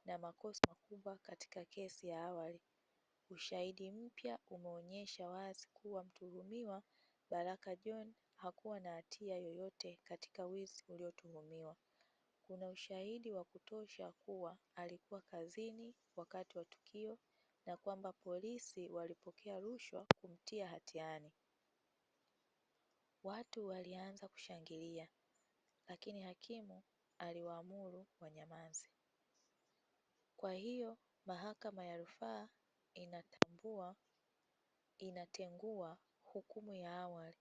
na makosa makubwa katika kesi ya awali. Ushahidi mpya umeonyesha wazi kuwa mtuhumiwa Baraka John hakuwa na hatia yoyote katika wizi uliotuhumiwa. Kuna ushahidi wa kutosha kuwa alikuwa kazini wakati wa tukio na kwamba polisi walipokea rushwa kumtia hatiani. Watu walianza kushangilia, lakini hakimu aliwaamuru wanyamaze. Kwa hiyo Mahakama ya Rufaa inatengua hukumu ya awali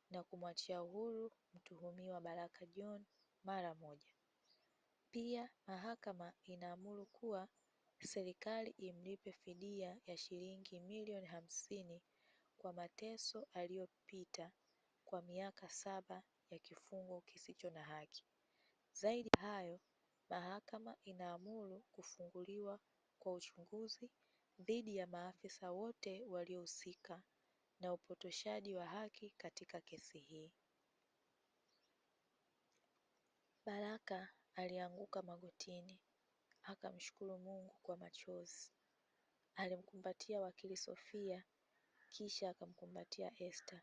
na kumwachia uhuru mtuhumiwa Baraka John mara moja. Pia mahakama inaamuru kuwa serikali imlipe fidia ya shilingi milioni 50 kwa mateso aliyopita kwa miaka 7 ya kifungo kisicho na haki. Zaidi ya hayo, mahakama inaamuru kufunguliwa kwa uchunguzi dhidi ya maafisa wote waliohusika na upotoshaji wa haki katika kesi hii. Baraka alianguka magotini, akamshukuru Mungu kwa machozi. Alimkumbatia wakili Sofia, kisha akamkumbatia Esther.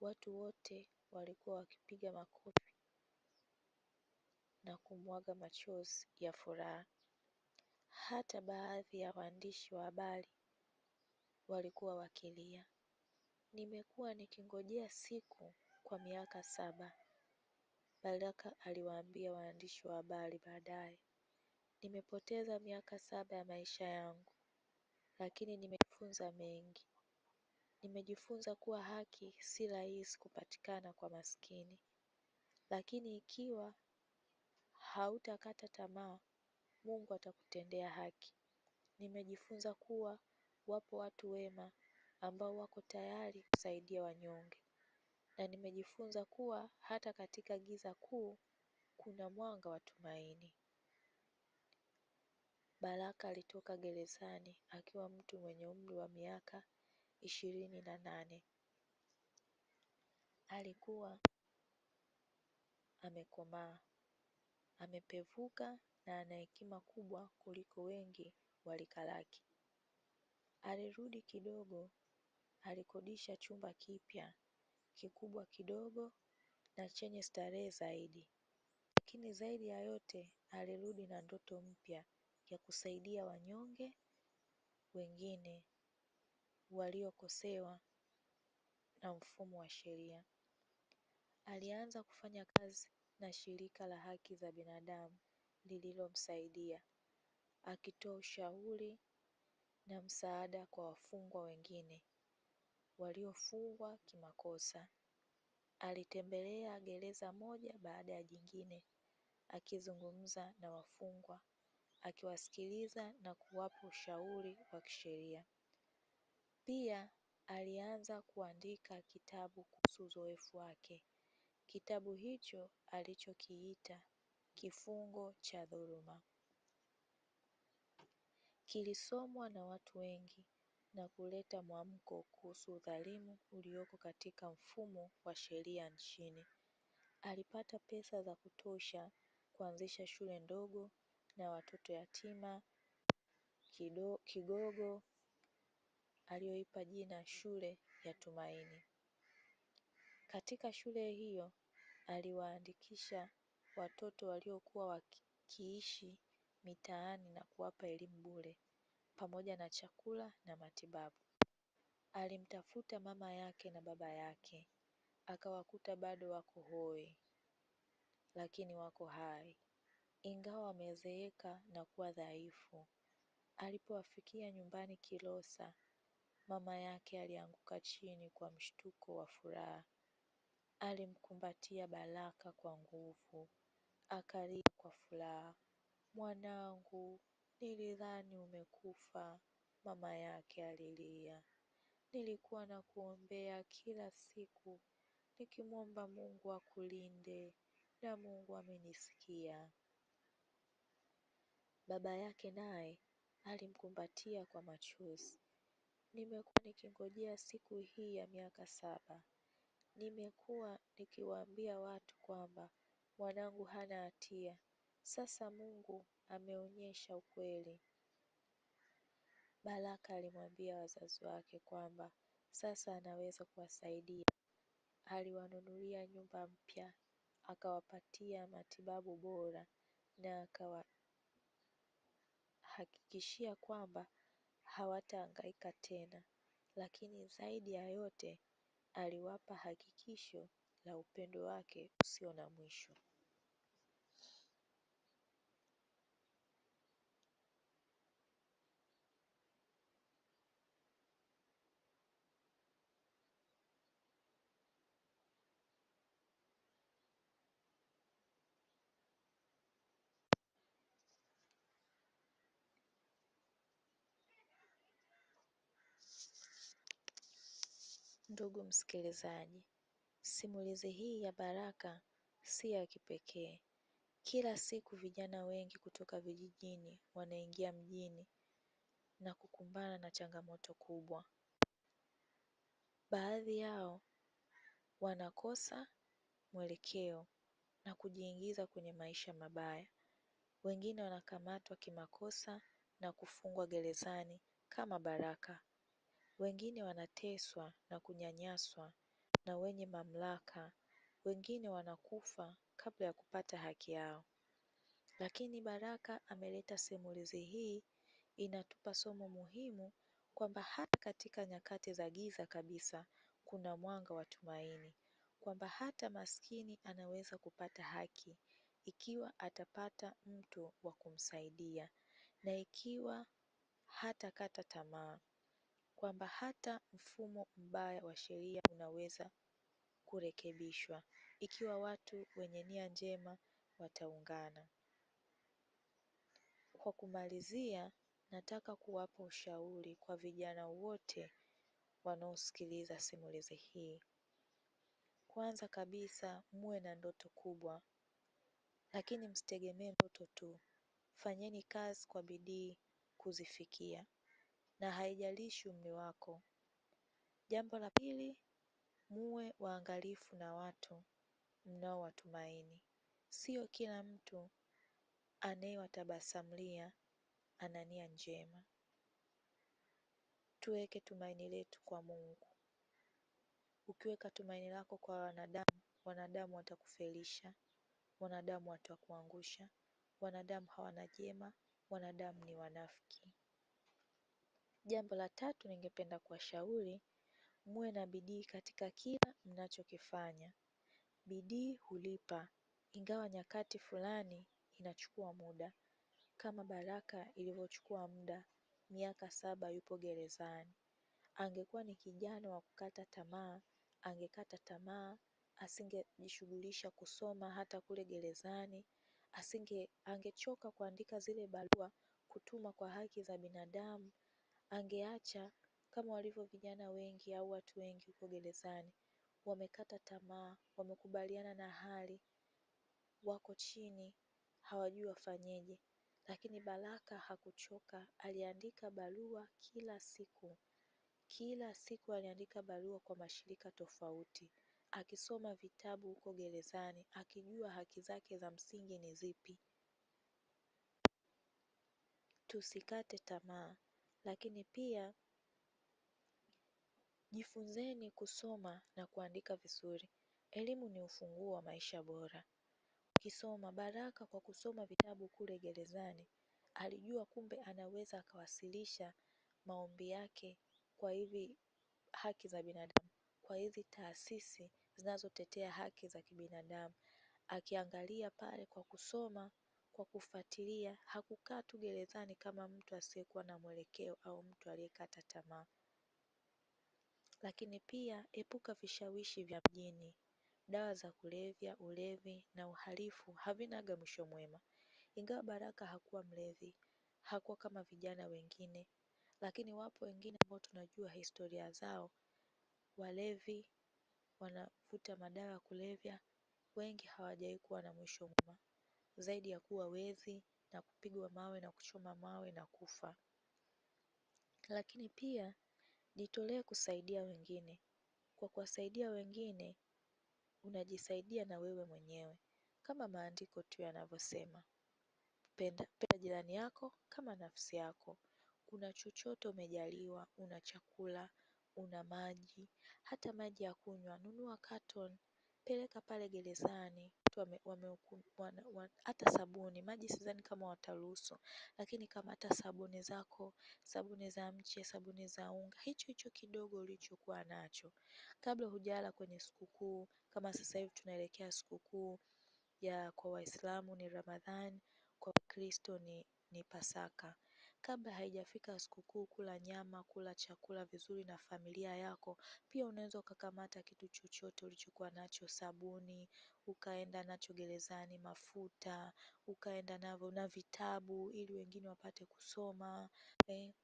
Watu wote walikuwa wakipiga makofi na kumwaga machozi ya furaha. Hata baadhi ya waandishi wa habari walikuwa wakilia. Nimekuwa nikingojea siku kwa miaka 7, Baraka aliwaambia waandishi wa habari baadaye. Nimepoteza miaka 7 ya maisha yangu, lakini nimejifunza mengi. Nimejifunza kuwa haki si rahisi kupatikana kwa maskini, lakini ikiwa hautakata tamaa, Mungu atakutendea haki. Nimejifunza kuwa wapo watu wema ambao wako tayari kusaidia wanyonge, na nimejifunza kuwa hata katika giza kuu kuna mwanga wa tumaini. Baraka alitoka gerezani akiwa mtu mwenye umri wa miaka 28. Alikuwa amekomaa, amepevuka na ana hekima kubwa kuliko wengi wa rika lake. Alirudi kidogo, alikodisha chumba kipya, kikubwa kidogo na chenye starehe zaidi. Lakini zaidi ya yote alirudi na ndoto mpya ya kusaidia wanyonge wengine waliokosewa na mfumo wa sheria. Alianza kufanya kazi na shirika la haki za binadamu lililomsaidia, akitoa ushauri na msaada kwa wafungwa wengine waliofungwa kimakosa. Alitembelea gereza moja baada ya jingine, akizungumza na wafungwa, akiwasikiliza na kuwapa ushauri wa kisheria. Pia alianza kuandika kitabu kuhusu uzoefu wake. Kitabu hicho alichokiita Kifungo cha Dhuluma. Kilisomwa na watu wengi na kuleta mwamko kuhusu udhalimu ulioko katika mfumo wa sheria nchini. Alipata pesa za kutosha kuanzisha shule ndogo na watoto yatima Kigogo aliyoipa jina Shule ya Tumaini. Katika shule hiyo aliwaandikisha watoto waliokuwa wakiishi mitaani na kuwapa elimu bure pamoja na chakula na matibabu. Alimtafuta mama yake na baba yake, akawakuta bado wako hoi, lakini wako hai, ingawa wamezeeka na kuwa dhaifu. Alipowafikia nyumbani Kilosa, mama yake alianguka chini kwa mshtuko wa furaha. Alimkumbatia Baraka kwa nguvu, akalia kwa furaha. Mwanangu, nilidhani umekufa, mama yake alilia. Nilikuwa nakuombea kila siku, nikimwomba Mungu akulinde, na Mungu amenisikia. Baba yake naye alimkumbatia kwa machozi. Nimekuwa nikingojea siku hii ya miaka 7. Nimekuwa nikiwaambia watu kwamba mwanangu hana hatia. Sasa Mungu ameonyesha ukweli. Baraka alimwambia wazazi wake kwamba sasa anaweza kuwasaidia. Aliwanunulia nyumba mpya, akawapatia matibabu bora na akawahakikishia kwamba hawatahangaika tena. Lakini zaidi ya yote aliwapa hakikisho la upendo wake usio na mwisho. Ndugu msikilizaji, Simulizi hii ya Baraka si ya kipekee. Kila siku vijana wengi kutoka vijijini wanaingia mjini na kukumbana na changamoto kubwa. Baadhi yao wanakosa mwelekeo na kujiingiza kwenye maisha mabaya. Wengine wanakamatwa kimakosa na kufungwa gerezani kama Baraka. Wengine wanateswa na kunyanyaswa na wenye mamlaka. Wengine wanakufa kabla ya kupata haki yao. Lakini Baraka ameleta simulizi hii inatupa somo muhimu kwamba hata katika nyakati za giza kabisa kuna mwanga wa tumaini, kwamba hata maskini anaweza kupata haki ikiwa atapata mtu wa kumsaidia, na ikiwa hatakata tamaa, kwamba hata mfumo mbaya wa sheria unaweza kurekebishwa ikiwa watu wenye nia njema wataungana. Kwa kumalizia, nataka kuwapa ushauri kwa vijana wote wanaosikiliza simulizi hii. Kwanza kabisa, muwe na ndoto kubwa, lakini msitegemee ndoto tu. Fanyeni kazi kwa bidii kuzifikia, na haijalishi umri wako. Jambo la pili, muwe waangalifu na watu mnaowatumaini. Sio kila mtu anayewatabasamlia ana nia njema. Tuweke tumaini letu kwa Mungu. Ukiweka tumaini lako kwa wanadamu, wanadamu watakufelisha, wanadamu watakuangusha, wanadamu hawana jema, wanadamu ni wanafiki. Jambo la tatu, ningependa kuwashauri muwe na bidii katika kila mnachokifanya. Bidii hulipa, ingawa nyakati fulani inachukua muda, kama Baraka ilivyochukua muda, miaka 7 yupo gerezani. Angekuwa ni kijana wa kukata tamaa, angekata tamaa, asingejishughulisha kusoma hata kule gerezani, angechoka kuandika zile barua kutuma kwa haki za binadamu, angeacha kama walivyo vijana wengi au watu wengi huko gerezani. Wamekata tamaa, wamekubaliana na hali, wako chini, hawajui wafanyeje. Lakini Baraka hakuchoka, aliandika barua kila siku. Kila siku aliandika barua kwa mashirika tofauti, akisoma vitabu huko gerezani, akijua haki zake za msingi ni zipi. Tusikate tamaa, lakini pia jifunzeni kusoma na kuandika vizuri. Elimu ni ufunguo wa maisha bora. Ukisoma, Baraka kwa kusoma vitabu kule gerezani, alijua kumbe anaweza akawasilisha maombi yake kwa hivi haki za binadamu, kwa hizi taasisi zinazotetea haki za kibinadamu. Akiangalia pale kwa kusoma, kwa kufuatilia, hakukaa tu gerezani kama mtu asiyekuwa na mwelekeo au mtu aliyekata tamaa. Lakini pia epuka vishawishi vya mjini. Dawa za kulevya, ulevi na uhalifu havinaga mwisho mwema. Ingawa Baraka hakuwa mlevi, hakuwa kama vijana wengine, lakini wapo wengine ambao tunajua historia zao. Walevi wanavuta madawa ya kulevya, wengi hawajawahi kuwa na mwisho mwema, zaidi ya kuwa wezi na kupigwa mawe na kuchoma mawe na kufa. Lakini pia jitolee kusaidia wengine. Kwa kuwasaidia wengine, unajisaidia na wewe mwenyewe, kama maandiko tu yanavyosema, penda jirani yako kama nafsi yako. Una chochote umejaliwa, una chakula, una maji, hata maji ya kunywa, nunua carton, peleka pale gerezani. Hata sabuni, maji sidhani kama wataruhusu, lakini kama hata sabuni zako, sabuni za mche, sabuni za unga, hicho kidogo ulichokuwa nacho, kabla hujala kwenye sikukuu. Kama sasa hivi tunaelekea sikukuu ya kwa Waislamu ni Ramadhani, kwa Wakristo ni Pasaka. Kabla haijafika sikukuu, kula nyama, kula chakula vizuri na familia yako. Pia unaweza ukakamata kitu chochote ulichokuwa nacho, sabuni, ukaenda nacho gerezani, mafuta, ukaenda navyo na vitabu ili wengine wapate kusoma,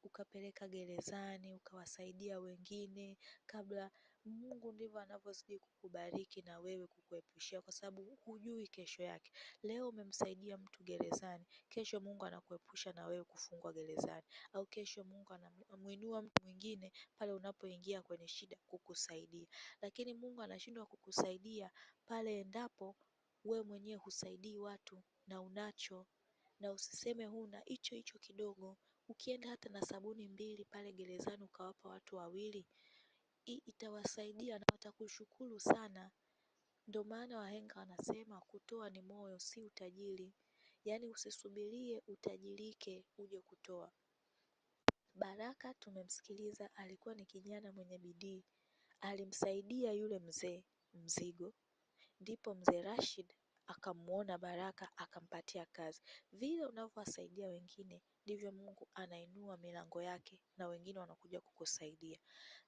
ukapeleka gerezani, ukawasaidia wengine kabla Mungu ndivyo anavyozidi kukubariki na wewe kukuepushia, kwa sababu hujui kesho yake. Leo umemsaidia mtu gerezani, kesho Mungu anakuepusha na wewe kufungwa gerezani, au kesho Mungu anamuinua mtu mwingine pale unapoingia kwenye shida kukusaidia. Lakini Mungu anashindwa kukusaidia pale endapo wewe mwenyewe husaidii watu na unacho, na usiseme huna, hicho hicho kidogo. Ukienda hata na sabuni 2 pale gerezani ukawapa watu 2, itawasaidia na watakushukuru sana. Ndio maana wahenga wanasema kutoa ni moyo, si utajiri. Yaani usisubirie utajirike uje kutoa. Baraka tumemsikiliza, alikuwa ni kijana mwenye bidii, alimsaidia yule mzee mzigo, ndipo mzee Rashid akamuona Baraka akampatia kazi. Vile unavyowasaidia wengine ndivyo Mungu anainua milango yake na wengine wanakuja kukusaidia.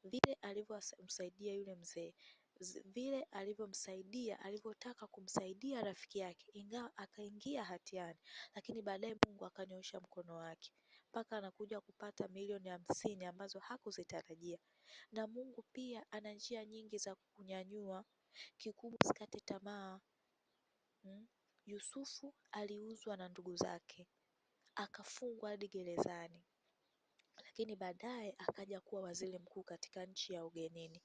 Vile alivyomsaidia yule mzee, vile alivyotaka kumsaidia rafiki yake, ingawa akaingia hatiani, lakini baadaye Mungu akanyoosha mkono wake mpaka anakuja kupata milioni 50 ambazo hakuzitarajia. Na Mungu pia ana njia nyingi za kukunyanyua. Kikubwa usikate tamaa. Yusufu aliuzwa na ndugu zake, akafungwa hadi gerezani, lakini baadaye akaja kuwa waziri mkuu katika nchi ya ugenini.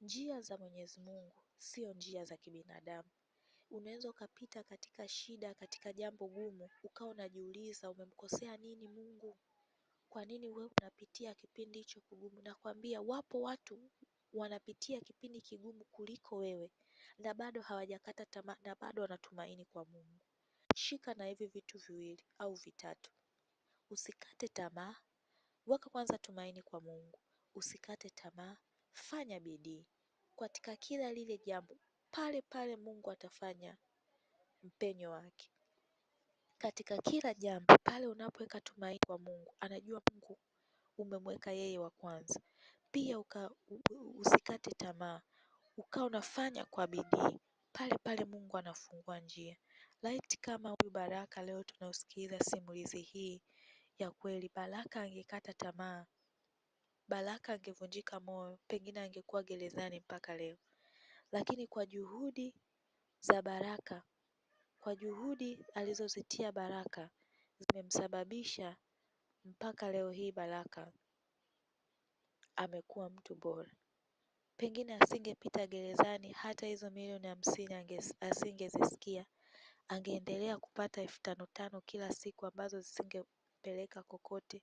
Njia za Mwenyezi Mungu sio njia za kibinadamu. Unaweza ukapita katika shida, katika jambo gumu, ukawa unajiuliza umemkosea nini Mungu? Kwa nini wewe unapitia kipindi hicho kigumu? Nakwambia wapo watu wanapitia kipindi kigumu kuliko wewe na bado hawajakata tamaa na bado wanatumaini kwa Mungu. Shika na hivi vitu 2 au 3. Usikate tamaa. Weka kwanza tumaini kwa Mungu. Usikate tamaa. Fanya bidii katika kila lile jambo. Pale pale Mungu atafanya mpenyo wake. Katika kila jambo pale unapoweka tumaini kwa Mungu, anajua Mungu umemweka yeye wa kwanza. Pia usikate tamaa, ukawa unafanya kwa bidii, pale pale Mungu anafungua njia. Laiti kama huyu Baraka leo tunausikiliza simulizi hii ya kweli, Baraka angekata tamaa, Baraka angevunjika moyo, pengine angekuwa gerezani mpaka leo. Lakini kwa juhudi za Baraka, kwa juhudi alizozitia Baraka, zimemsababisha mpaka leo hii Baraka amekuwa mtu bora. Pengine asingepita gerezani, hata hizo milioni 50 asingezisikia. Angeendelea kupata 5,500 kila siku ambazo zisingempeleka kokote.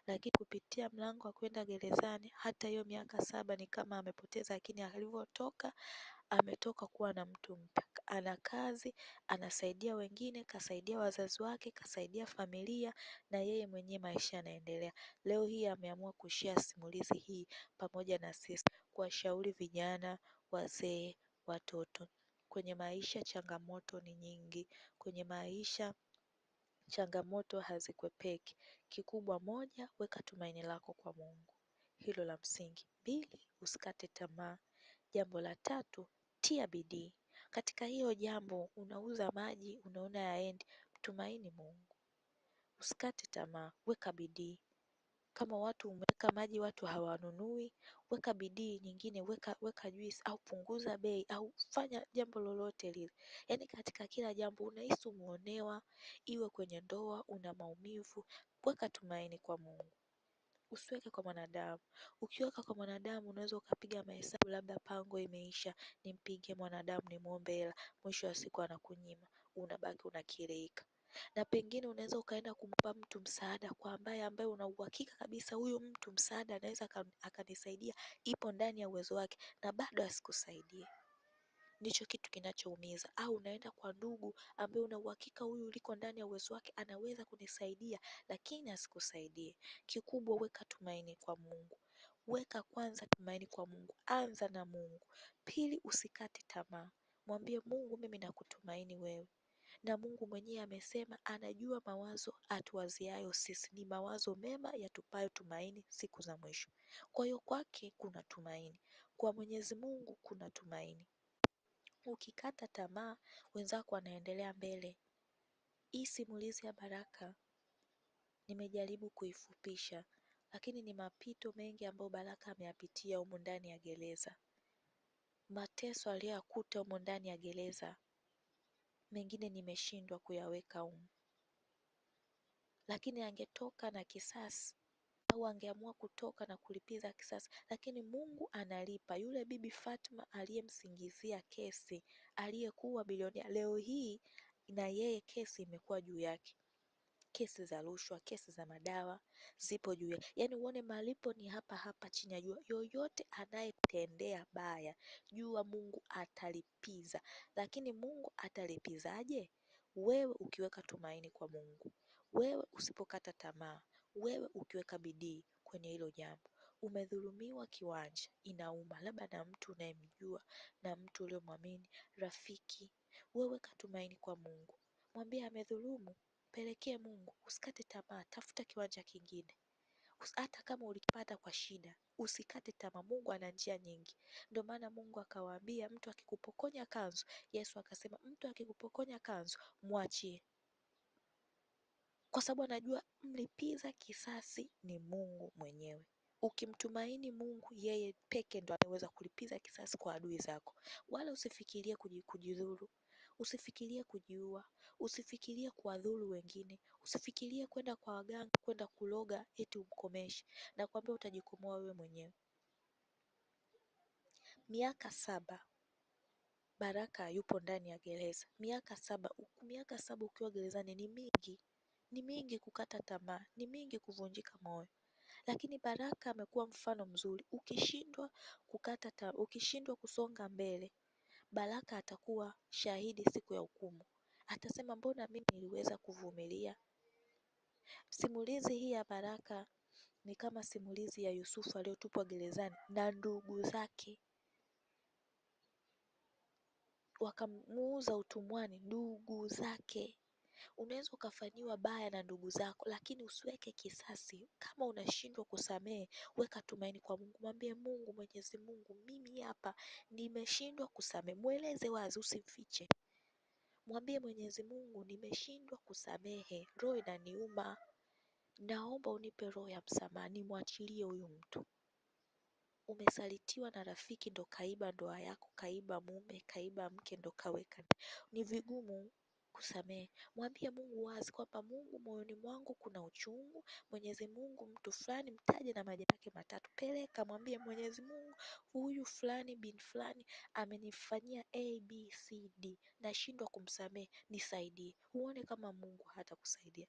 Lakini kupitia mlango wa kwenda gerezani, hata hiyo miaka 7 ni kama amepoteza, lakini alivyotoka ametoka kuwa na mtu mpya. Ana kazi, anasaidia wengine, kasaidia wazazi wake, kasaidia familia, na yeye mwenyewe maisha yanaendelea. Leo hii ameamua kushare simulizi hii pamoja na sisi, kuwashauri vijana, wazee, watoto. Kwenye maisha changamoto ni nyingi. Kwenye maisha changamoto hazikwepeki. Kikubwa 1, weka tumaini lako kwa Mungu. Hilo la msingi. 2, usikate tamaa. Jambo la 3, tia bidii. Katika hiyo jambo unauza maji, unaona yaendi, mtumaini Mungu. Usikate tamaa, weka bidii. Kama watu umeweka maji watu hawanunui, weka bidii nyingine, weka juisi au punguza bei au fanya jambo lolote lile. Yaani katika kila jambo unahisi umeonewa, iwe kwenye ndoa, una maumivu, weka tumaini kwa Mungu. Usiweke kwa mwanadamu. Ukiweka kwa mwanadamu unaweza ukapiga mahesabu, labda pango imeisha, nimpigie mwanadamu nimwombe hela, mwisho wa siku anakunyima, unabaki unakirika. Na pengine unaweza ukaenda kumpa mtu msaada kwa ambaye una uhakika kabisa huyu mtu msaada anaweza akanisaidia, ipo ndani ya uwezo wake, na bado asikusaidie. Ndicho kitu kinachoumiza. Au unaenda kwa ndugu ambaye una uhakika huyu liko ndani ya uwezo wake anaweza kunisaidia, lakini asikusaidie. Kikubwa weka tumaini kwa Mungu. Weka kwanza tumaini kwa Mungu. Anza na Mungu. 2, usikate tamaa. Mwambie Mungu, mimi nakutumaini wewe. Na Mungu mwenyewe amesema anajua mawazo atuwaziayo sisi ni mawazo mema yatupayo tumaini siku za mwisho. Kwa hiyo kwake kuna tumaini. Kwa Mwenyezi Mungu kuna tumaini. Ukikata tamaa, wenzako wanaendelea mbele. Hii simulizi ya Baraka nimejaribu kuifupisha, lakini ni mapito mengi ambayo Baraka ameyapitia humu ndani ya gereza. mateso aliyoyakuta humo ndani ya gereza, mengine nimeshindwa kuyaweka humu, lakini angetoka na kisasi au angeamua kutoka na kulipiza kisasi, lakini Mungu analipa. Yule bibi Fatma aliyemsingizia kesi, aliyekuwa bilionea, leo hii na yeye kesi imekuwa juu yake. Kesi za rushwa, kesi za madawa zipo juu yake. Yaani uone malipo ni hapa hapa chini ya jua. Yoyote anayekutendea baya, jua Mungu atalipiza. Lakini Mungu atalipizaje? Wewe ukiweka tumaini kwa Mungu, wewe usipokata tamaa, wewe ukiweka bidii kwenye hilo jambo. Umedhulumiwa kiwanja, inauma, labda na mtu unayemjua, na mtu uliyomwamini, rafiki. Wewe weka tumaini kwa Mungu, mwambie amedhulumu, pelekee Mungu, usikate tamaa, tafuta kiwanja kingine. Hata kama ulikipata kwa shida, usikate tamaa. Mungu ana njia nyingi. Ndio maana Mungu akawaambia, mtu akikupokonya kanzu, Yesu akasema mtu akikupokonya kanzu mwachie, kwa sababu anajua mlipiza kisasi ni Mungu mwenyewe. Ukimtumaini Mungu, yeye peke ndo anaweza kulipiza kisasi kwa adui zako. Wala usifikirie kujidhuru, usifikirie kujiua, usifikirie kuwadhuru wengine, usifikirie kwenda kwa waganga, kwenda kuloga eti umkomeshe. Na kwambia utajikomoa wewe mwenyewe. Miaka 7 Baraka yupo ndani ya gereza. Miaka 7, miaka 7 ukiwa gerezani ni mingi, ni mingi kukata tamaa, ni mingi kuvunjika moyo. Lakini Baraka amekuwa mfano mzuri. Ukishindwa kusonga mbele, Baraka atakuwa shahidi siku ya hukumu. Atasema mbona mimi niliweza kuvumilia. Simulizi hii ya Baraka ni kama simulizi ya Yusufu aliyotupwa gerezani na ndugu zake, wakamuuza utumwani ndugu zake. Unaweza ukafanyiwa baya na ndugu zako, lakini usiweke kisasi. Kama unashindwa kusamehe, weka tumaini kwa Mungu, mwambie Mungu, Mwenyezi Mungu, mimi hapa nimeshindwa kusamehe. Mweleze wazi, usimfiche. Mwambie Mwenyezi Mungu, nimeshindwa kusamehe, roho inaniuma, naomba unipe roho ya msamaha, nimwachilie huyu mtu. Umesalitiwa na rafiki, ndo kaiba ndoa yako, kaiba mume, kaiba mke, ndo kaweka. Ni vigumu kusamehe. Mwambie Mungu wazi kwamba Mungu, moyoni mwangu kuna uchungu. Mwenyezi Mungu, mtu fulani, mtaje na majina yake matatu, peleka, mwambie Mwenyezi Mungu, huyu fulani bin fulani amenifanyia ABCD, nashindwa kumsamehe, nisaidie. Uone kama Mungu hatakusaidia.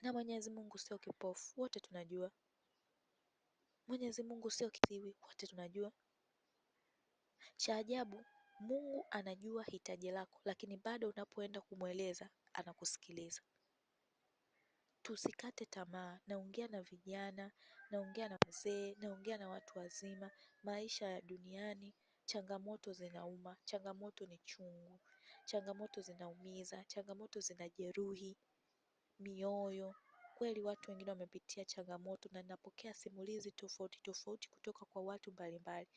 Na Mwenyezi Mungu sio kipofu, wote tunajua. Mwenyezi Mungu sio kiziwi, wote tunajua. Cha ajabu, Mungu anajua hitaji lako, lakini bado unapoenda kumweleza anakusikiliza. Tusikate tamaa. Naongea na vijana, naongea na wazee, naongea na watu wazima. Maisha ya duniani, changamoto zinauma, changamoto ni chungu, changamoto zinaumiza, changamoto zinajeruhi mioyo. Kweli watu wengine wamepitia changamoto, na ninapokea simulizi tofauti tofauti kutoka kwa watu mbalimbali.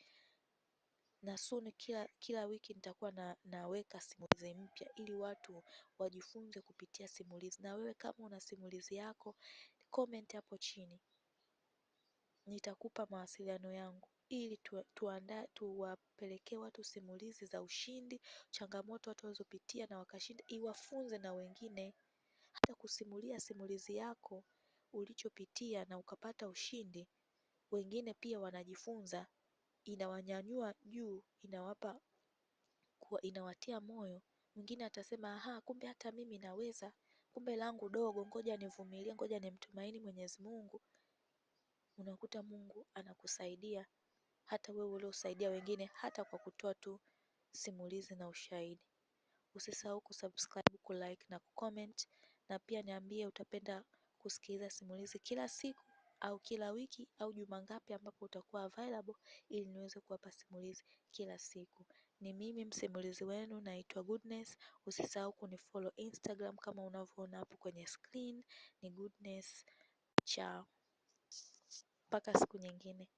Na soon kila wiki nitakuwa naweka simulizi mpya ili watu wajifunze kupitia simulizi. Na wewe kama una simulizi yako, comment hapo chini, nitakupa mawasiliano yangu ili tuwapelekee watu simulizi za ushindi, changamoto watu walizopitia na wakashinda, iwafunze na wengine. Hata kusimulia simulizi yako ulichopitia na ukapata ushindi, wengine pia wanajifunza, inawanyanyua juu, inawatia moyo. Mwingine atasema aha, kumbe hata mimi naweza, kumbe langu dogo, ngoja nivumilie, ngoja nimtumaini Mwenyezi Mungu. Unakuta Mungu anakusaidia, hata wewe uliosaidia wengine, hata kwa kutoa tu simulizi na ushahidi. Usisahau kusubscribe, kulike na kucomment, na pia niambie utapenda kusikiliza simulizi kila siku au kila wiki au juma ngapi ambapo utakuwa available, ili niweze kuwapa simulizi kila siku. Ni mimi msimulizi wenu, naitwa Goodness. Usisahau kunifollow Instagram kama unavyoona hapo kwenye screen, ni Goodness. Chao, mpaka siku nyingine.